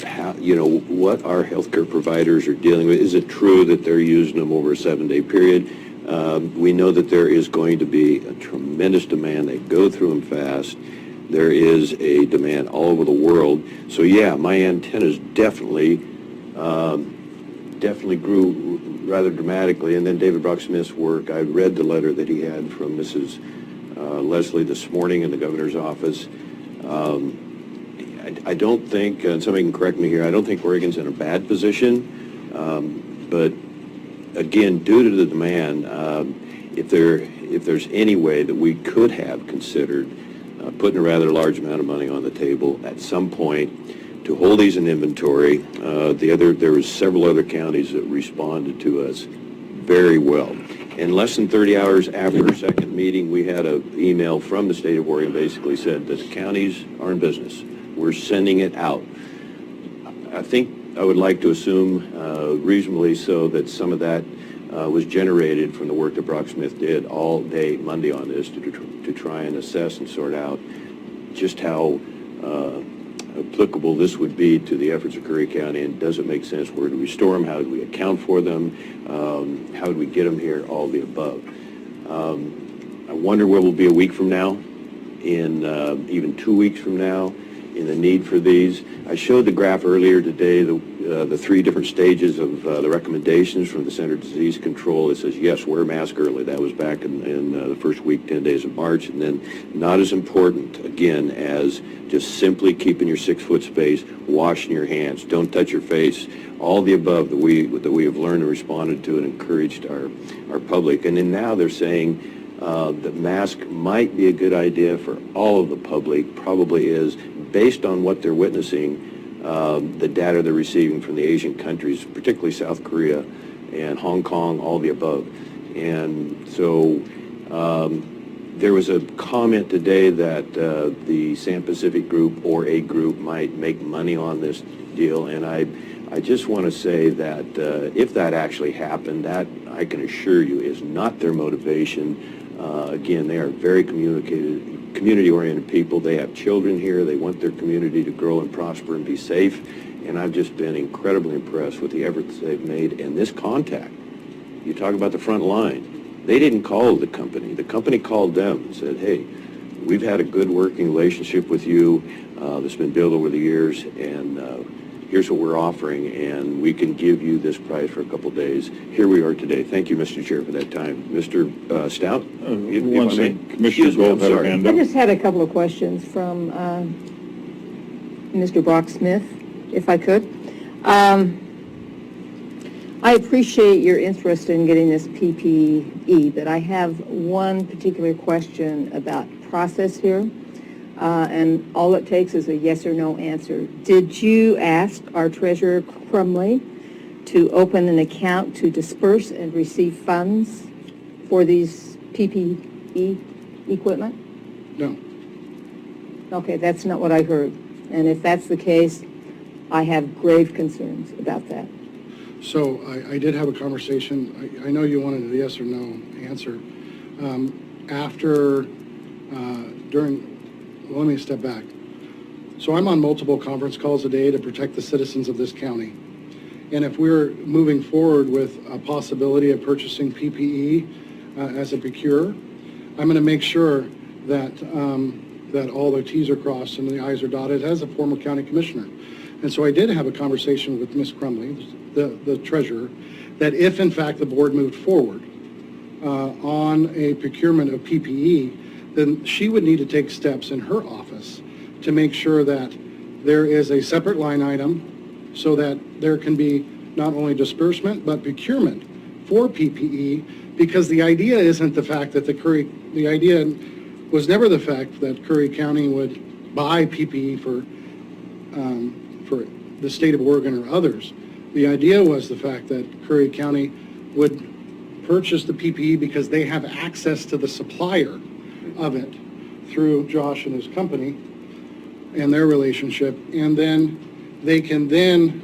how, what our healthcare providers are dealing with. Is it true that they're using them over a 7-day period? We know that there is going to be a tremendous demand. They go through them fast. There is a demand all over the world. So yeah, my antennas definitely grew rather dramatically. And then David Brock Smith's work, I read the letter that he had from Mrs. Leslie this morning in the governor's office. I don't think, and somebody can correct me here, I don't think Oregon's in a bad position. But again, due to the demand, if there's any way that we could have considered putting a rather large amount of money on the table at some point to hold these in inventory. There was several other counties that responded to us very well. In less than 30 hours after our second meeting, we had an email from the state of Oregon basically said that the counties are in business. We're sending it out. I think I would like to assume reasonably so that some of that was generated from the work that Brock Smith did all day Monday on this to try and assess and sort out just how applicable this would be to the efforts of Curry County, and does it make sense? Where do we store them? How do we account for them? How do we get them here? All the above. I wonder where we'll be a week from now, in even 2 weeks from now, in the need for these. I showed the graph earlier today, the three different stages of the recommendations from the Center for Disease Control. It says, yes, wear a mask early. That was back in the first week, 10 days of March. And then not as important, again, as just simply keeping your 6-foot space, washing your hands, don't touch your face, all the above that we have learned and responded to and encouraged our public. And then now they're saying that mask might be a good idea for all of the public, probably is, based on what they're witnessing, the data they're receiving from the Asian countries, particularly South Korea and Hong Kong, all the above. And so there was a comment today that the San Pacific group or a group might make money on this deal, and I just want to say that if that actually happened, that I can assure you is not their motivation. Again, they are very community-oriented people. They have children here. They want their community to grow and prosper and be safe. And I've just been incredibly impressed with the efforts they've made and this contact. You talk about the front line. They didn't call the company. The company called them and said, hey, we've had a good working relationship with you that's been built over the years, and here's what we're offering, and we can give you this price for a couple days. Here we are today. Thank you, Mr. Chair, for that time. Mr. Stout? One second. Commissioner Gold had her hand I up. just had a couple of questions from Mr. Brock Smith, if I could. I appreciate your interest in getting this PPE, but I have one particular question about process here. And all it takes is a yes or no answer. Did you ask our treasurer, Crumley, to open an account to disperse and receive funds for these PPE equipment? No. Okay, that's not what I heard. And if that's the case, I have grave concerns about that. So I did have a conversation. I know you wanted a yes or no answer. Let me step back. So I'm on multiple conference calls a day to protect the citizens of this county. And if we're moving forward with a possibility of purchasing PPE as a procurer, I'm going to make sure that that all the Ts are crossed and the Is are dotted as a former county commissioner. And so I did have a conversation with Ms. Crumley, the treasurer, that if in fact the board moved forward on a procurement of PPE, then she would need to take steps in her office to make sure that there is a separate line item so that there can be not only disbursement but procurement for PPE, because the idea isn't the fact that the idea was never the fact that Curry County would buy PPE for the state of Oregon or others. The idea was the fact that Curry County would purchase the PPE because they have access to the supplier of it through Josh and his company and their relationship, and then they can then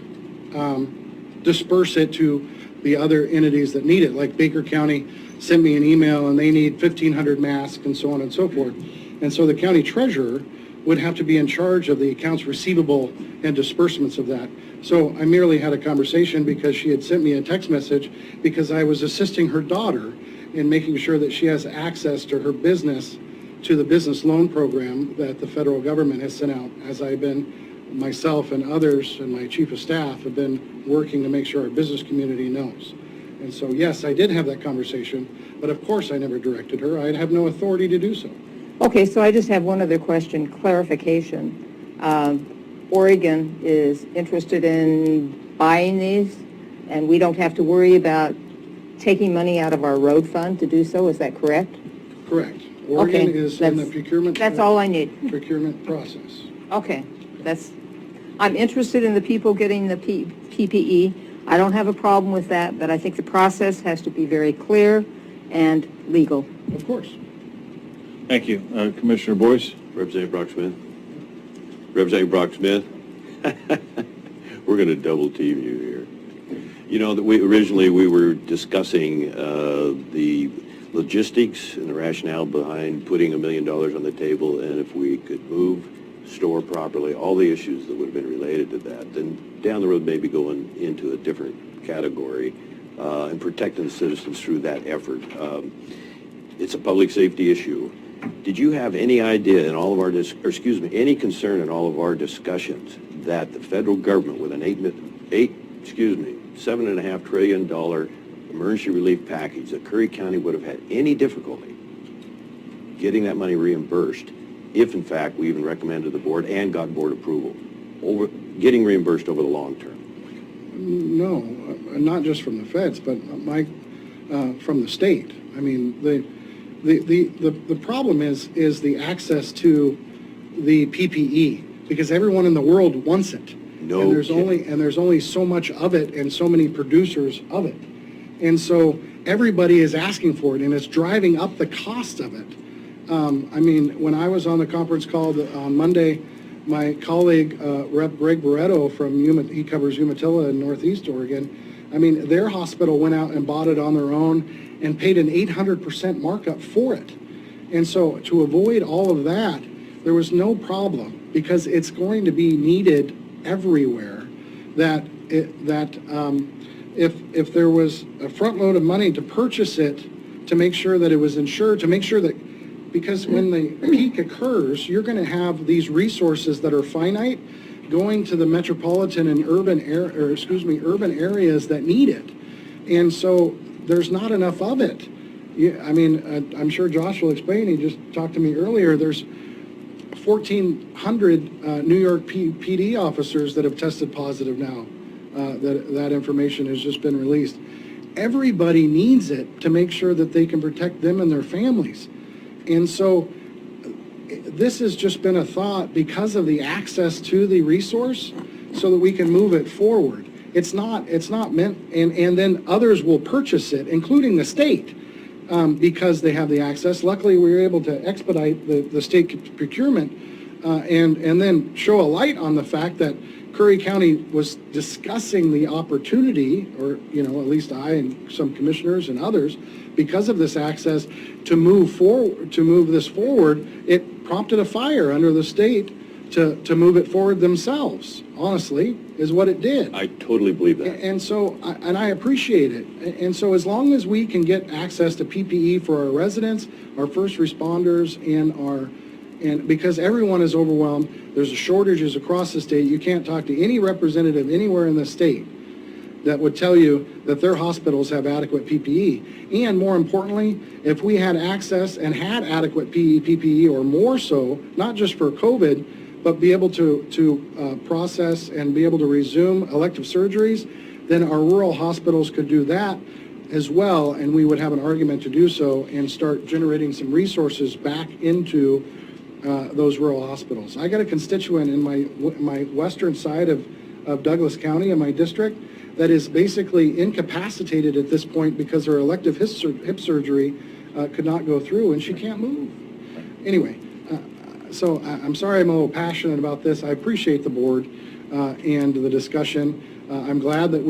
disperse it to the other entities that need it. Like Baker County sent me an email and they need 1,500 masks and so on and so forth. And so the county treasurer would have to be in charge of the accounts receivable and disbursements of that. So I merely had a conversation because she had sent me a text message because I was assisting her daughter in making sure that she has access to her business, to the business loan program that the federal government has sent out, as I've been, myself and others and my chief of staff have been working to make sure our business community knows. And so, yes, I did have that conversation, but of course I never directed her. I have no authority to do so. Okay, so I just have one other question, clarification. Oregon is interested in buying these, and we don't have to worry about taking money out of our road fund to do so, is that correct? Correct. Oregon Okay, is in the procurement. That's all I need. Procurement process. Okay, I'm interested in the people getting the PPE. I don't have a problem with that, but I think the process has to be very clear and legal. Of course. Thank you. Commissioner Boyce? Representative Brock Smith. Representative Brock Smith. We're going to double team you here. You know, that we were discussing the logistics and the rationale behind putting $1 million on the table, and if we could move, store properly, all the issues that would have been related to that, then down the road maybe going into a different category and protecting the citizens through that effort. It's a public safety issue. Did you have any idea in all of our, any concern in all of our discussions that the federal government with an $7.5 trillion emergency relief package, that Curry County would have had any difficulty getting that money reimbursed if, in fact, we even recommended the board and got board approval, over getting reimbursed over the long term? No, not just from the feds, but from the state. I mean, the problem is the access to the PPE, because everyone in the world wants it. No and there's kidding. only so much of it and so many producers of it. And so everybody is asking for it, and it's driving up the cost of it. I mean, when I was on the conference call on Monday, my colleague, Rep. Greg Barretto he covers Umatilla in Northeast Oregon. I mean, their hospital went out and bought it on their own and paid an 800% markup for it. And so to avoid all of that, there was no problem, because it's going to be needed everywhere. If there was a front load of money to purchase it, to make sure that it was insured, to make sure that, because when the peak occurs, you're going to have these resources that are finite going to the metropolitan and urban areas that need it. And so there's not enough of it. I mean, I'm sure Josh will explain, he just talked to me earlier, there's 1,400 New York PD officers that have tested positive now. That information has just been released. Everybody needs it to make sure that they can protect them and their families. And so this has just been a thought because of the access to the resource, so that we can move it forward. It's not meant, and then others will purchase it, including the state, because they have the access. Luckily, we were able to expedite the state procurement and then show a light on the fact that Curry County was discussing the opportunity, or, at least I and some commissioners and others, because of this access, to move this forward. It prompted a fire under the state to move it forward themselves, honestly, is what it did. I totally believe that. And so, I appreciate it. And so as long as we can get access to PPE for our residents, our first responders, and And because everyone is overwhelmed, there's shortages across the state. You can't talk to any representative anywhere in the state that would tell you that their hospitals have adequate PPE. And more importantly, if we had access and had adequate PPE, or more so, not just for COVID, but be able to process and be able to resume elective surgeries, then our rural hospitals could do that as well, and we would have an argument to do so and start generating some resources back into those rural hospitals. I got a constituent in my western side of Douglas County in my district that is basically incapacitated at this point because her elective hip surgery could not go through, and she can't move. Anyway, so I'm sorry I'm a little passionate about this. I appreciate the board and the discussion. I'm glad that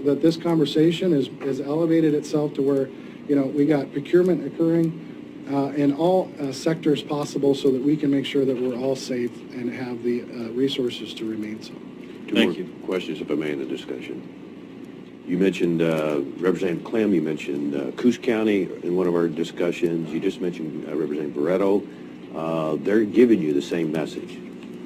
that this conversation has elevated itself to where, we got procurement occurring in all sectors possible so that we can make sure that we're all safe and have the resources to remain so. Thank you. Questions, if I may, in the discussion. You mentioned, Representative Clem, you mentioned Coos County in one of our discussions. You just mentioned Representative Barreto. They're giving you the same message,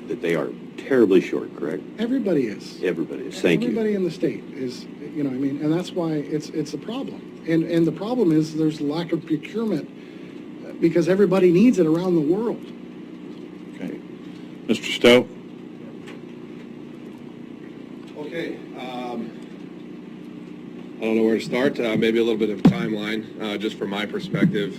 that they are terribly short, correct? Everybody is. Everybody is. Thank you. Everybody in the state is, and that's why it's a problem. And the problem is there's lack of procurement because everybody needs it around the world. Okay. Mr. Stout? Okay. I don't know where to start. Maybe a little bit of a timeline, just from my perspective.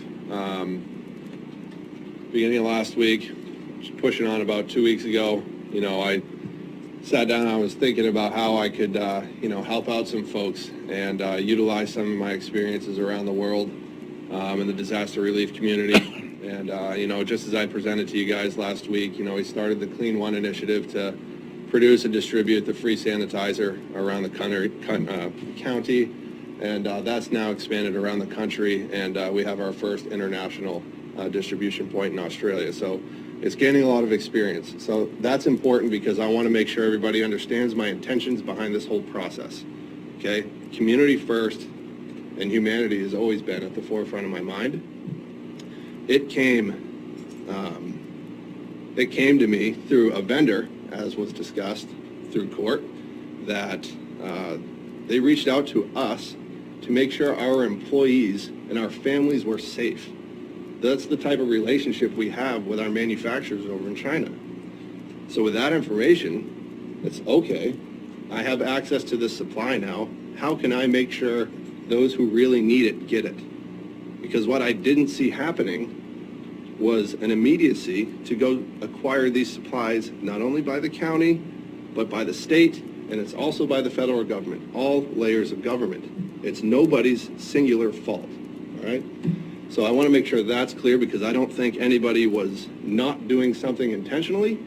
Beginning of last week, just pushing on about 2 weeks ago, I sat down and I was thinking about how I could, help out some folks and utilize some of my experiences around the world in the disaster relief community. And, just as I presented to you guys last week, we started the Clean One initiative to produce and distribute the free sanitizer around the county, and that's now expanded around the country, and we have our first international distribution point in Australia. So it's gaining a lot of experience. So that's important because I want to make sure everybody understands my intentions behind this whole process. Okay? Community first and humanity has always been at the forefront of my mind. It came to me through a vendor, as was discussed through court, that they reached out to us to make sure our employees and our families were safe. That's the type of relationship we have with our manufacturers over in China. So with that information, it's okay, I have access to this supply now. How can I make sure those who really need it get it? Because what I didn't see happening was an immediacy to go acquire these supplies, not only by the county, but by the state, and it's also by the federal government, all layers of government. It's nobody's singular fault, all right? So I want to make sure that's clear because I don't think anybody was not doing something intentionally.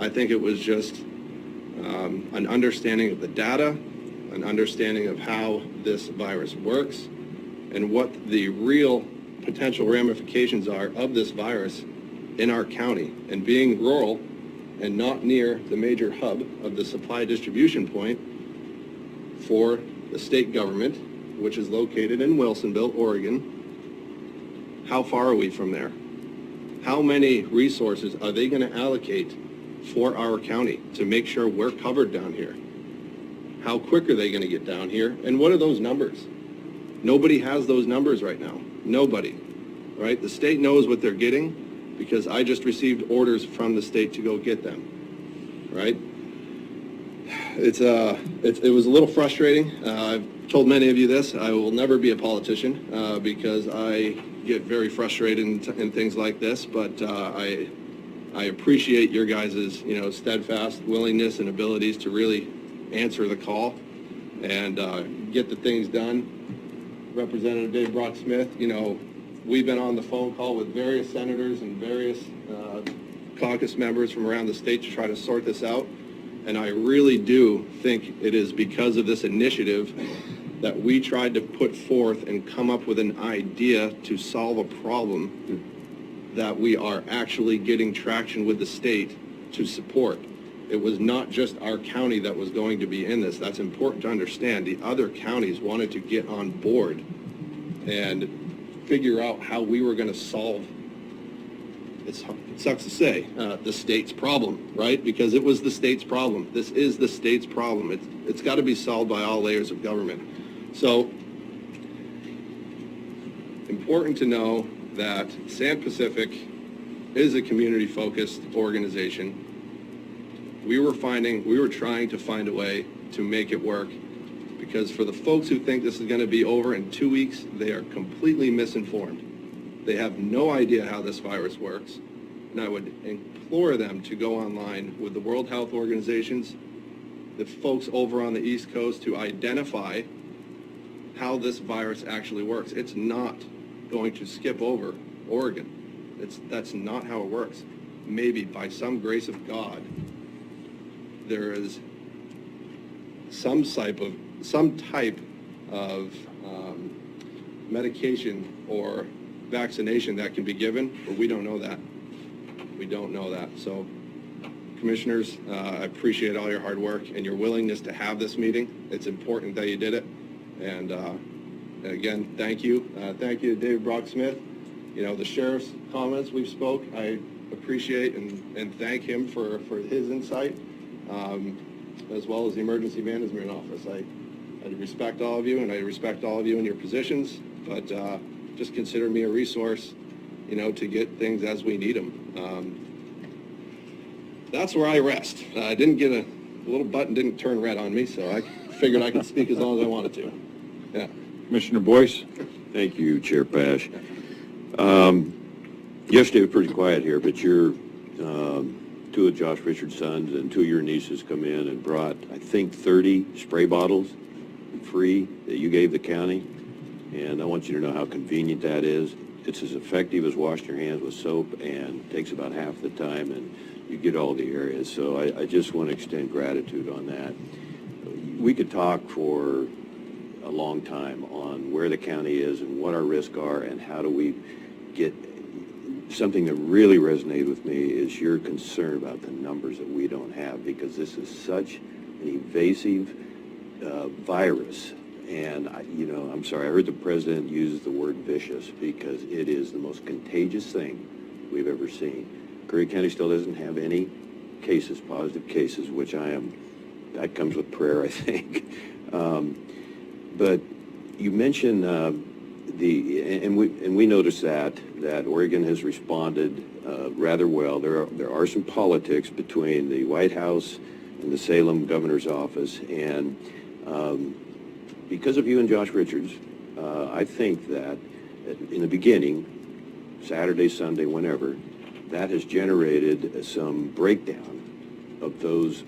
I think it was just an understanding of the data, an understanding of how this virus works, and what the real potential ramifications are of this virus in our county. And being rural and not near the major hub of the supply distribution point for the state government, which is located in Wilsonville, Oregon, how far are we from there? How many resources are they going to allocate for our county to make sure we're covered down here? How quick are they going to get down here? And what are those numbers? Nobody has those numbers right now. Nobody, right? The state knows what they're getting because I just received orders from the state to go get them, right? It was a little frustrating. I've told many of you this. I will never be a politician because I get very frustrated in things like this, but I appreciate your guys' steadfast willingness and abilities to really answer the call and get the things done. Representative Dave Brock-Smith, we've been on the phone call with various senators and various caucus members from around the state to try to sort this out. And I really do think it is because of this initiative that we tried to put forth and come up with an idea to solve a problem that we are actually getting traction with the state to support. It was not just our county that was going to be in this. That's important to understand. The other counties wanted to get on board and figure out how we were going to solve it sucks to say, the state's problem, right? Because it was the state's problem. This is the state's problem. It's got to be solved by all layers of government. So, important to know that San Pacific is a community-focused organization. We were trying to find a way to make it work, because for the folks who think this is going to be over in 2 weeks, they are completely misinformed. They have no idea how this virus works, and I would implore them to go online with the World Health Organizations, the folks over on the East Coast, to identify how this virus actually works. It's not going to skip over Oregon. That's not how it works. Maybe by some grace of God, there is some type of medication or vaccination that can be given, but we don't know that. We don't know that. So, commissioners, I appreciate all your hard work and your willingness to have this meeting. It's important that you did it. And again, thank you. Thank you to David Brock-Smith. You know, the sheriff's comments we've spoke, I appreciate and thank him for his insight, as well as the Emergency Management Office. I respect all of you, and I respect all of you in your positions, but just consider me a resource, you know, to get things as we need them. That's where I rest. I didn't get a little button didn't turn red on me, so I figured I could speak as long as I wanted to. Yeah. Commissioner Boyce? Thank you, Chair Pash. Yesterday was pretty quiet here, but your two of Josh Richard's sons and two of your nieces come in and brought, I think, 30 spray bottles free that you gave the county, and I want you to know how convenient that is. It's as effective as washing your hands with soap, and takes about half the time, and you get all the areas. So I just want to extend gratitude on that. We could talk for a long time on where the county is and what our risks are and how do we get. Something that really resonated with me is your concern about the numbers that we don't have, because this is such an evasive virus. And, I'm sorry, I heard the president use the word vicious, because it is the most contagious thing we've ever seen. Curry County still doesn't have any cases, positive cases, which that comes with prayer, I think. But you mentioned we noticed that Oregon has responded rather well. There are some politics between the White House and the Salem governor's office, and because of you and Josh Richards, I think that in the beginning, Saturday, Sunday, whenever, that has generated some breakdown of those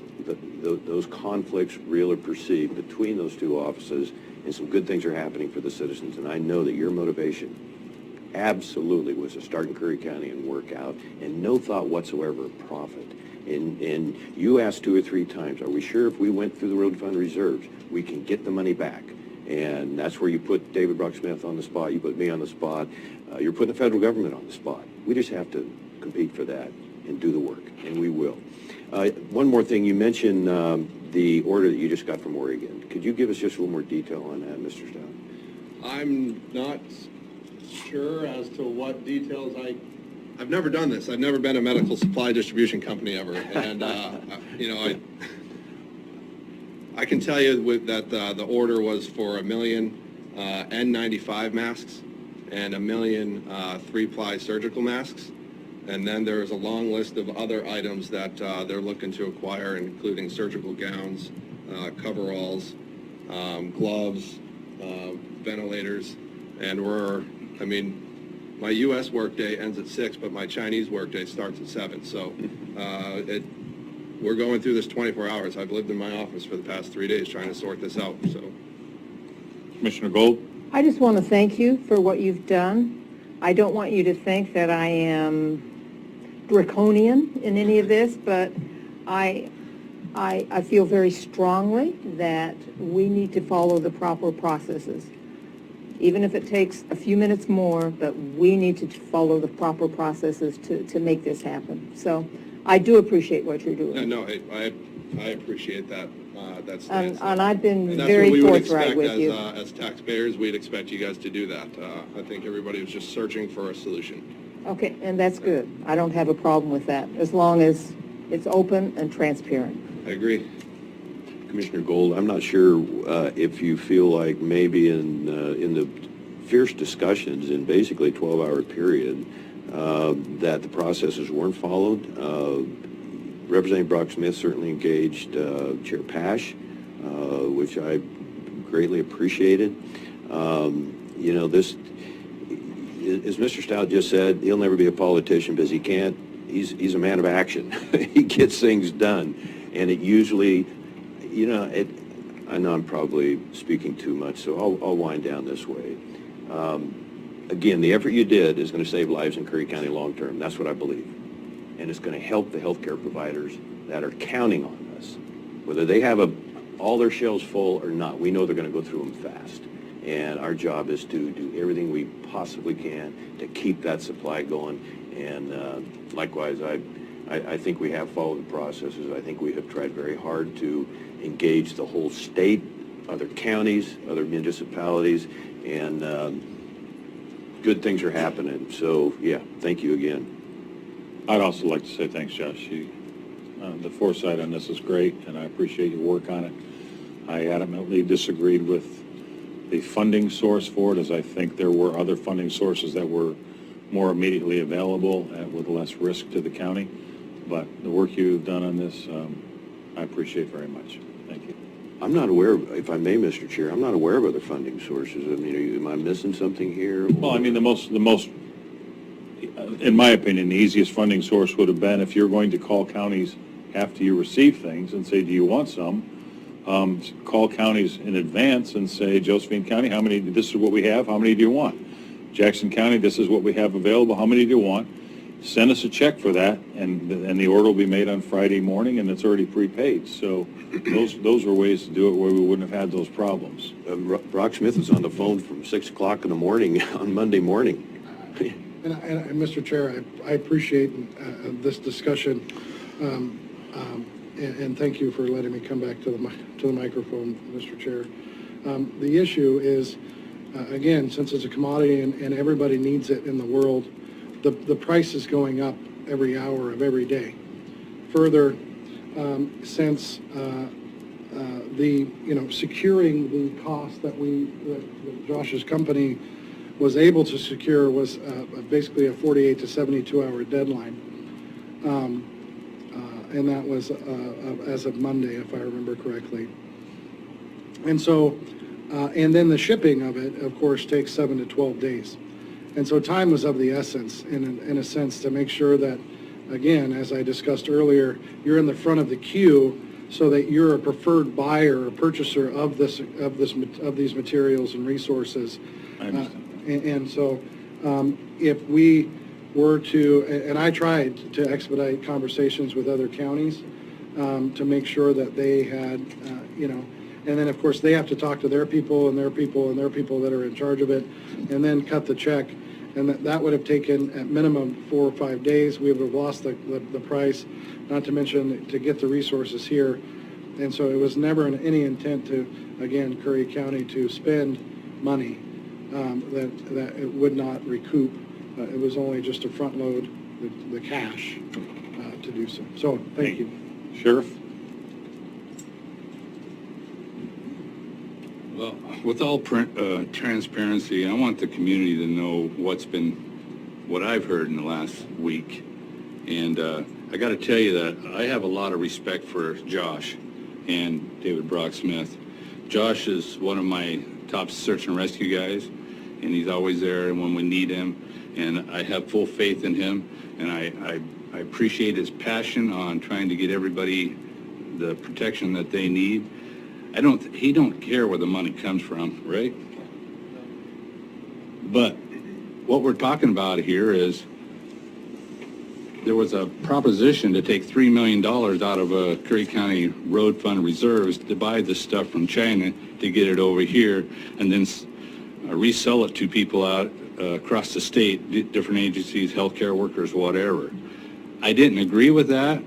conflicts, real or perceived, between those two offices, and some good things are happening for the citizens. And I know that your motivation absolutely was to start in Curry County and work out, and no thought whatsoever of profit. And you asked 2 or 3 times, are we sure if we went through the road fund reserves, we can get the money back? And that's where you put David Brock-Smith on the spot, you put me on the spot, you're putting the federal government on the spot. We just have to compete for that and do the work, and we will. One more thing, you mentioned the order that you just got from Oregon. Could you give us just a little more detail on that, Mr. Stout? I'm not sure as to what details I've never done this. I've never been a medical supply distribution company ever, and I can tell you that the order was for 1 million N95 masks and 1 million 3-ply surgical masks, and then there's a long list of other items that they're looking to acquire, including surgical gowns, coveralls, gloves, ventilators, and my U.S. workday ends at 6, but my Chinese workday starts at 7. So we're going through this 24 hours. I've lived in my office for the past 3 days trying to sort this out. So, Commissioner Gold? I just want to thank you for what you've done. I don't want you to think that I am draconian in any of this, but I feel very strongly that we need to follow the proper processes. Even if it takes a few minutes more, but we need to follow the proper processes to make this happen. So I do appreciate what you're doing. no, I appreciate that. That's and I've been and that's very what we would forthright expect with you. As taxpayers, we'd expect you guys to do that. I think everybody was just searching for a solution. Okay, and that's good. I don't have a problem with that, as long as it's open and transparent. I agree. Commissioner Gold, I'm not sure if you feel like maybe in the fierce discussions in basically a 12-hour period that the processes weren't followed. Representative Brock Smith certainly engaged Chair Pash, which I greatly appreciated. You know, this, as Mr. Stout just said, he'll never be a politician because he can't. He's a man of action. He gets things done, and it usually, you know, I know I'm probably speaking too much, so I'll wind down this way. Again, the effort you did is going to save lives in Curry County long term. That's what I believe, and it's going to help the healthcare providers that are counting on us, whether they have all their shelves full or not. We know they're going to go through them fast, and our job is to do everything we possibly can to keep that supply going. And likewise, I think we have followed the processes. I think we have tried very hard to engage the whole state, other counties, other municipalities, and good things are happening. So, yeah, thank you again. I'd also like to say thanks, Josh. The foresight on this is great, and I appreciate your work on it. I adamantly disagreed with the funding source for it, as I think there were other funding sources that were more immediately available with less risk to the county. But the work you've done on this, I appreciate very much. Thank you. I'm not aware of, if I may, Mr. Chair, I'm not aware of other funding sources. I mean, am I missing something here? Well, I mean, the most, in my opinion, the easiest funding source would have been if you're going to call counties after you receive things and say, do you want some? Call counties in advance and say, Josephine County, how many, this is what we have, how many do you want? Jackson County, this is what we have available, how many do you want? Send us a check for that, and the order will be made on Friday morning, and it's already prepaid. So those were ways to do it where we wouldn't have had those problems. Brock Smith was on the phone from 6 o'clock in the morning on Monday morning. And Mr. Chair, I appreciate this discussion, and thank you for letting me come back to the microphone, Mr. Chair. The issue is, again, since it's a commodity and everybody needs it in the world, the price is going up every hour of every day. Further, since securing the cost that Josh's company was able to secure was basically a 48 to 72 hour deadline. And that was as of Monday, if I remember correctly. And so, and then the shipping of it, of course, takes 7 to 12 days. And so time was of the essence, in a sense, to make sure that, again, as I discussed earlier, you're in the front of the queue so that you're a preferred buyer or purchaser of these materials and resources. I understand. And so if we were to, and I tried to expedite conversations with other counties to make sure that they had, and then of course they have to talk to their people and their people and their people that are in charge of it, and then cut the check. And that would have taken at minimum 4 or 5 days. We would have lost the price, not to mention to get the resources here. And so it was never in any intent to, again, Curry County to spend money that it would not recoup. It was only just to front load the cash to do so. So thank you. Sheriff? Well, with all transparency, I want the community to know what I've heard in the last week. And I got to tell you that I have a lot of respect for Josh and David Brock Smith. Josh is one of my top search and rescue guys, and he's always there when we need him. And I have full faith in him, and I appreciate his passion on trying to get everybody the protection that they need. He don't care where the money comes from, right? But what we're talking about here is there was a proposition to take $3 million out of Curry County Road Fund reserves to buy this stuff from China to get it over here and then resell it to people out across the state, different agencies, healthcare workers, whatever. I didn't agree with that.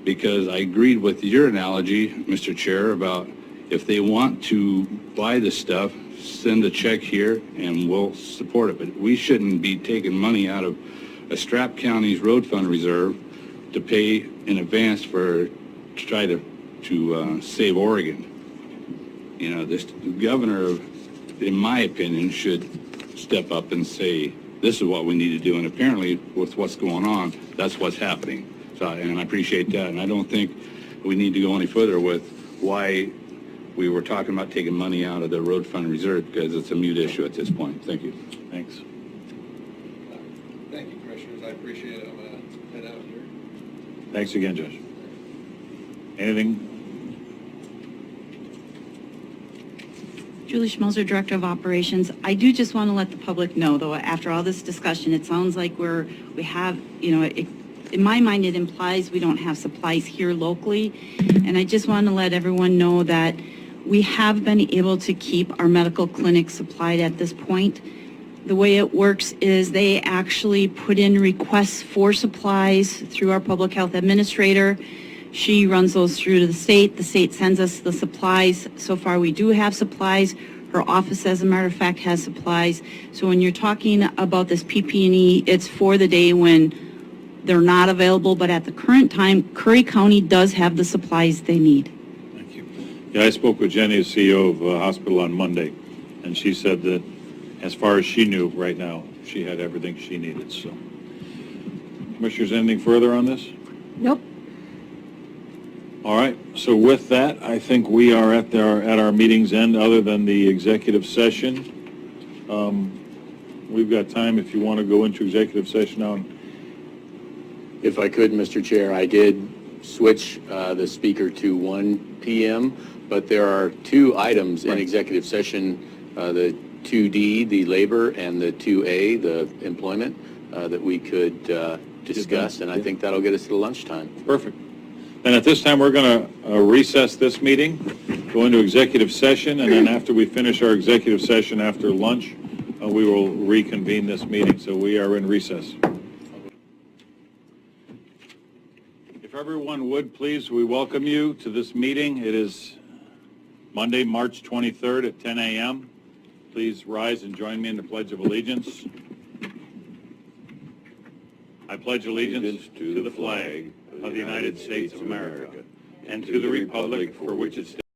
Because I agreed with your analogy, Mr. Chair, about if they want to buy this stuff, send a check here and we'll support it. But we shouldn't be taking money out of a Strap County's road fund reserve to pay in advance to try to save Oregon. You know, this governor, in my opinion, should step up and say, this is what we need to do. And apparently, with what's going on, that's what's happening. So, and I appreciate that. And I don't think we need to go any further with why we were talking about taking money out of the road fund reserve, because it's a mute issue at this point. Thank you. Thanks. Thank you, Commissioners. I appreciate it. I'm going to head out here. Thanks again, Josh. Anything? Julie Schmelzer, Director of Operations. I do just want to let the public know, though, after all this discussion, it sounds like we have, in my mind, it implies we don't have supplies here locally. And I just want to let everyone know that we have been able to keep our medical clinic supplied at this point. The way it works is they actually put in requests for supplies through our public health administrator. She runs those through to the state. The state sends us the supplies. So far, we do have supplies. Her office, as a matter of fact, has supplies. So when you're talking about this PP&E, it's for the day when they're not available. But at the current time, Curry County does have the supplies they need. Thank you. Yeah, I spoke with Jenny, the CEO of the hospital, on Monday, and she said that as far as she knew right now, she had everything she needed. So, Commissioners, anything further on this? Nope. All right, so with that, I think we are at our meeting's end, other than the executive session. We've got time if you want to go into executive session now. If I could, Mr. Chair, I did switch the speaker to 1 p.m., but there are two items in executive session, the 2D, the labor, and the 2A, the employment, that we could discuss, and I think that'll get us to lunchtime. Perfect. And at this time, we're going to recess this meeting, go into executive session, and then after we finish our executive session after lunch, we will reconvene this meeting. So we are in recess. If everyone would, please, we welcome you to this meeting. It is Monday, March 23rd at 10 a.m. Please rise and join me in the Pledge of Allegiance. I pledge allegiance to the flag of the United States of America and to the republic for which it stands,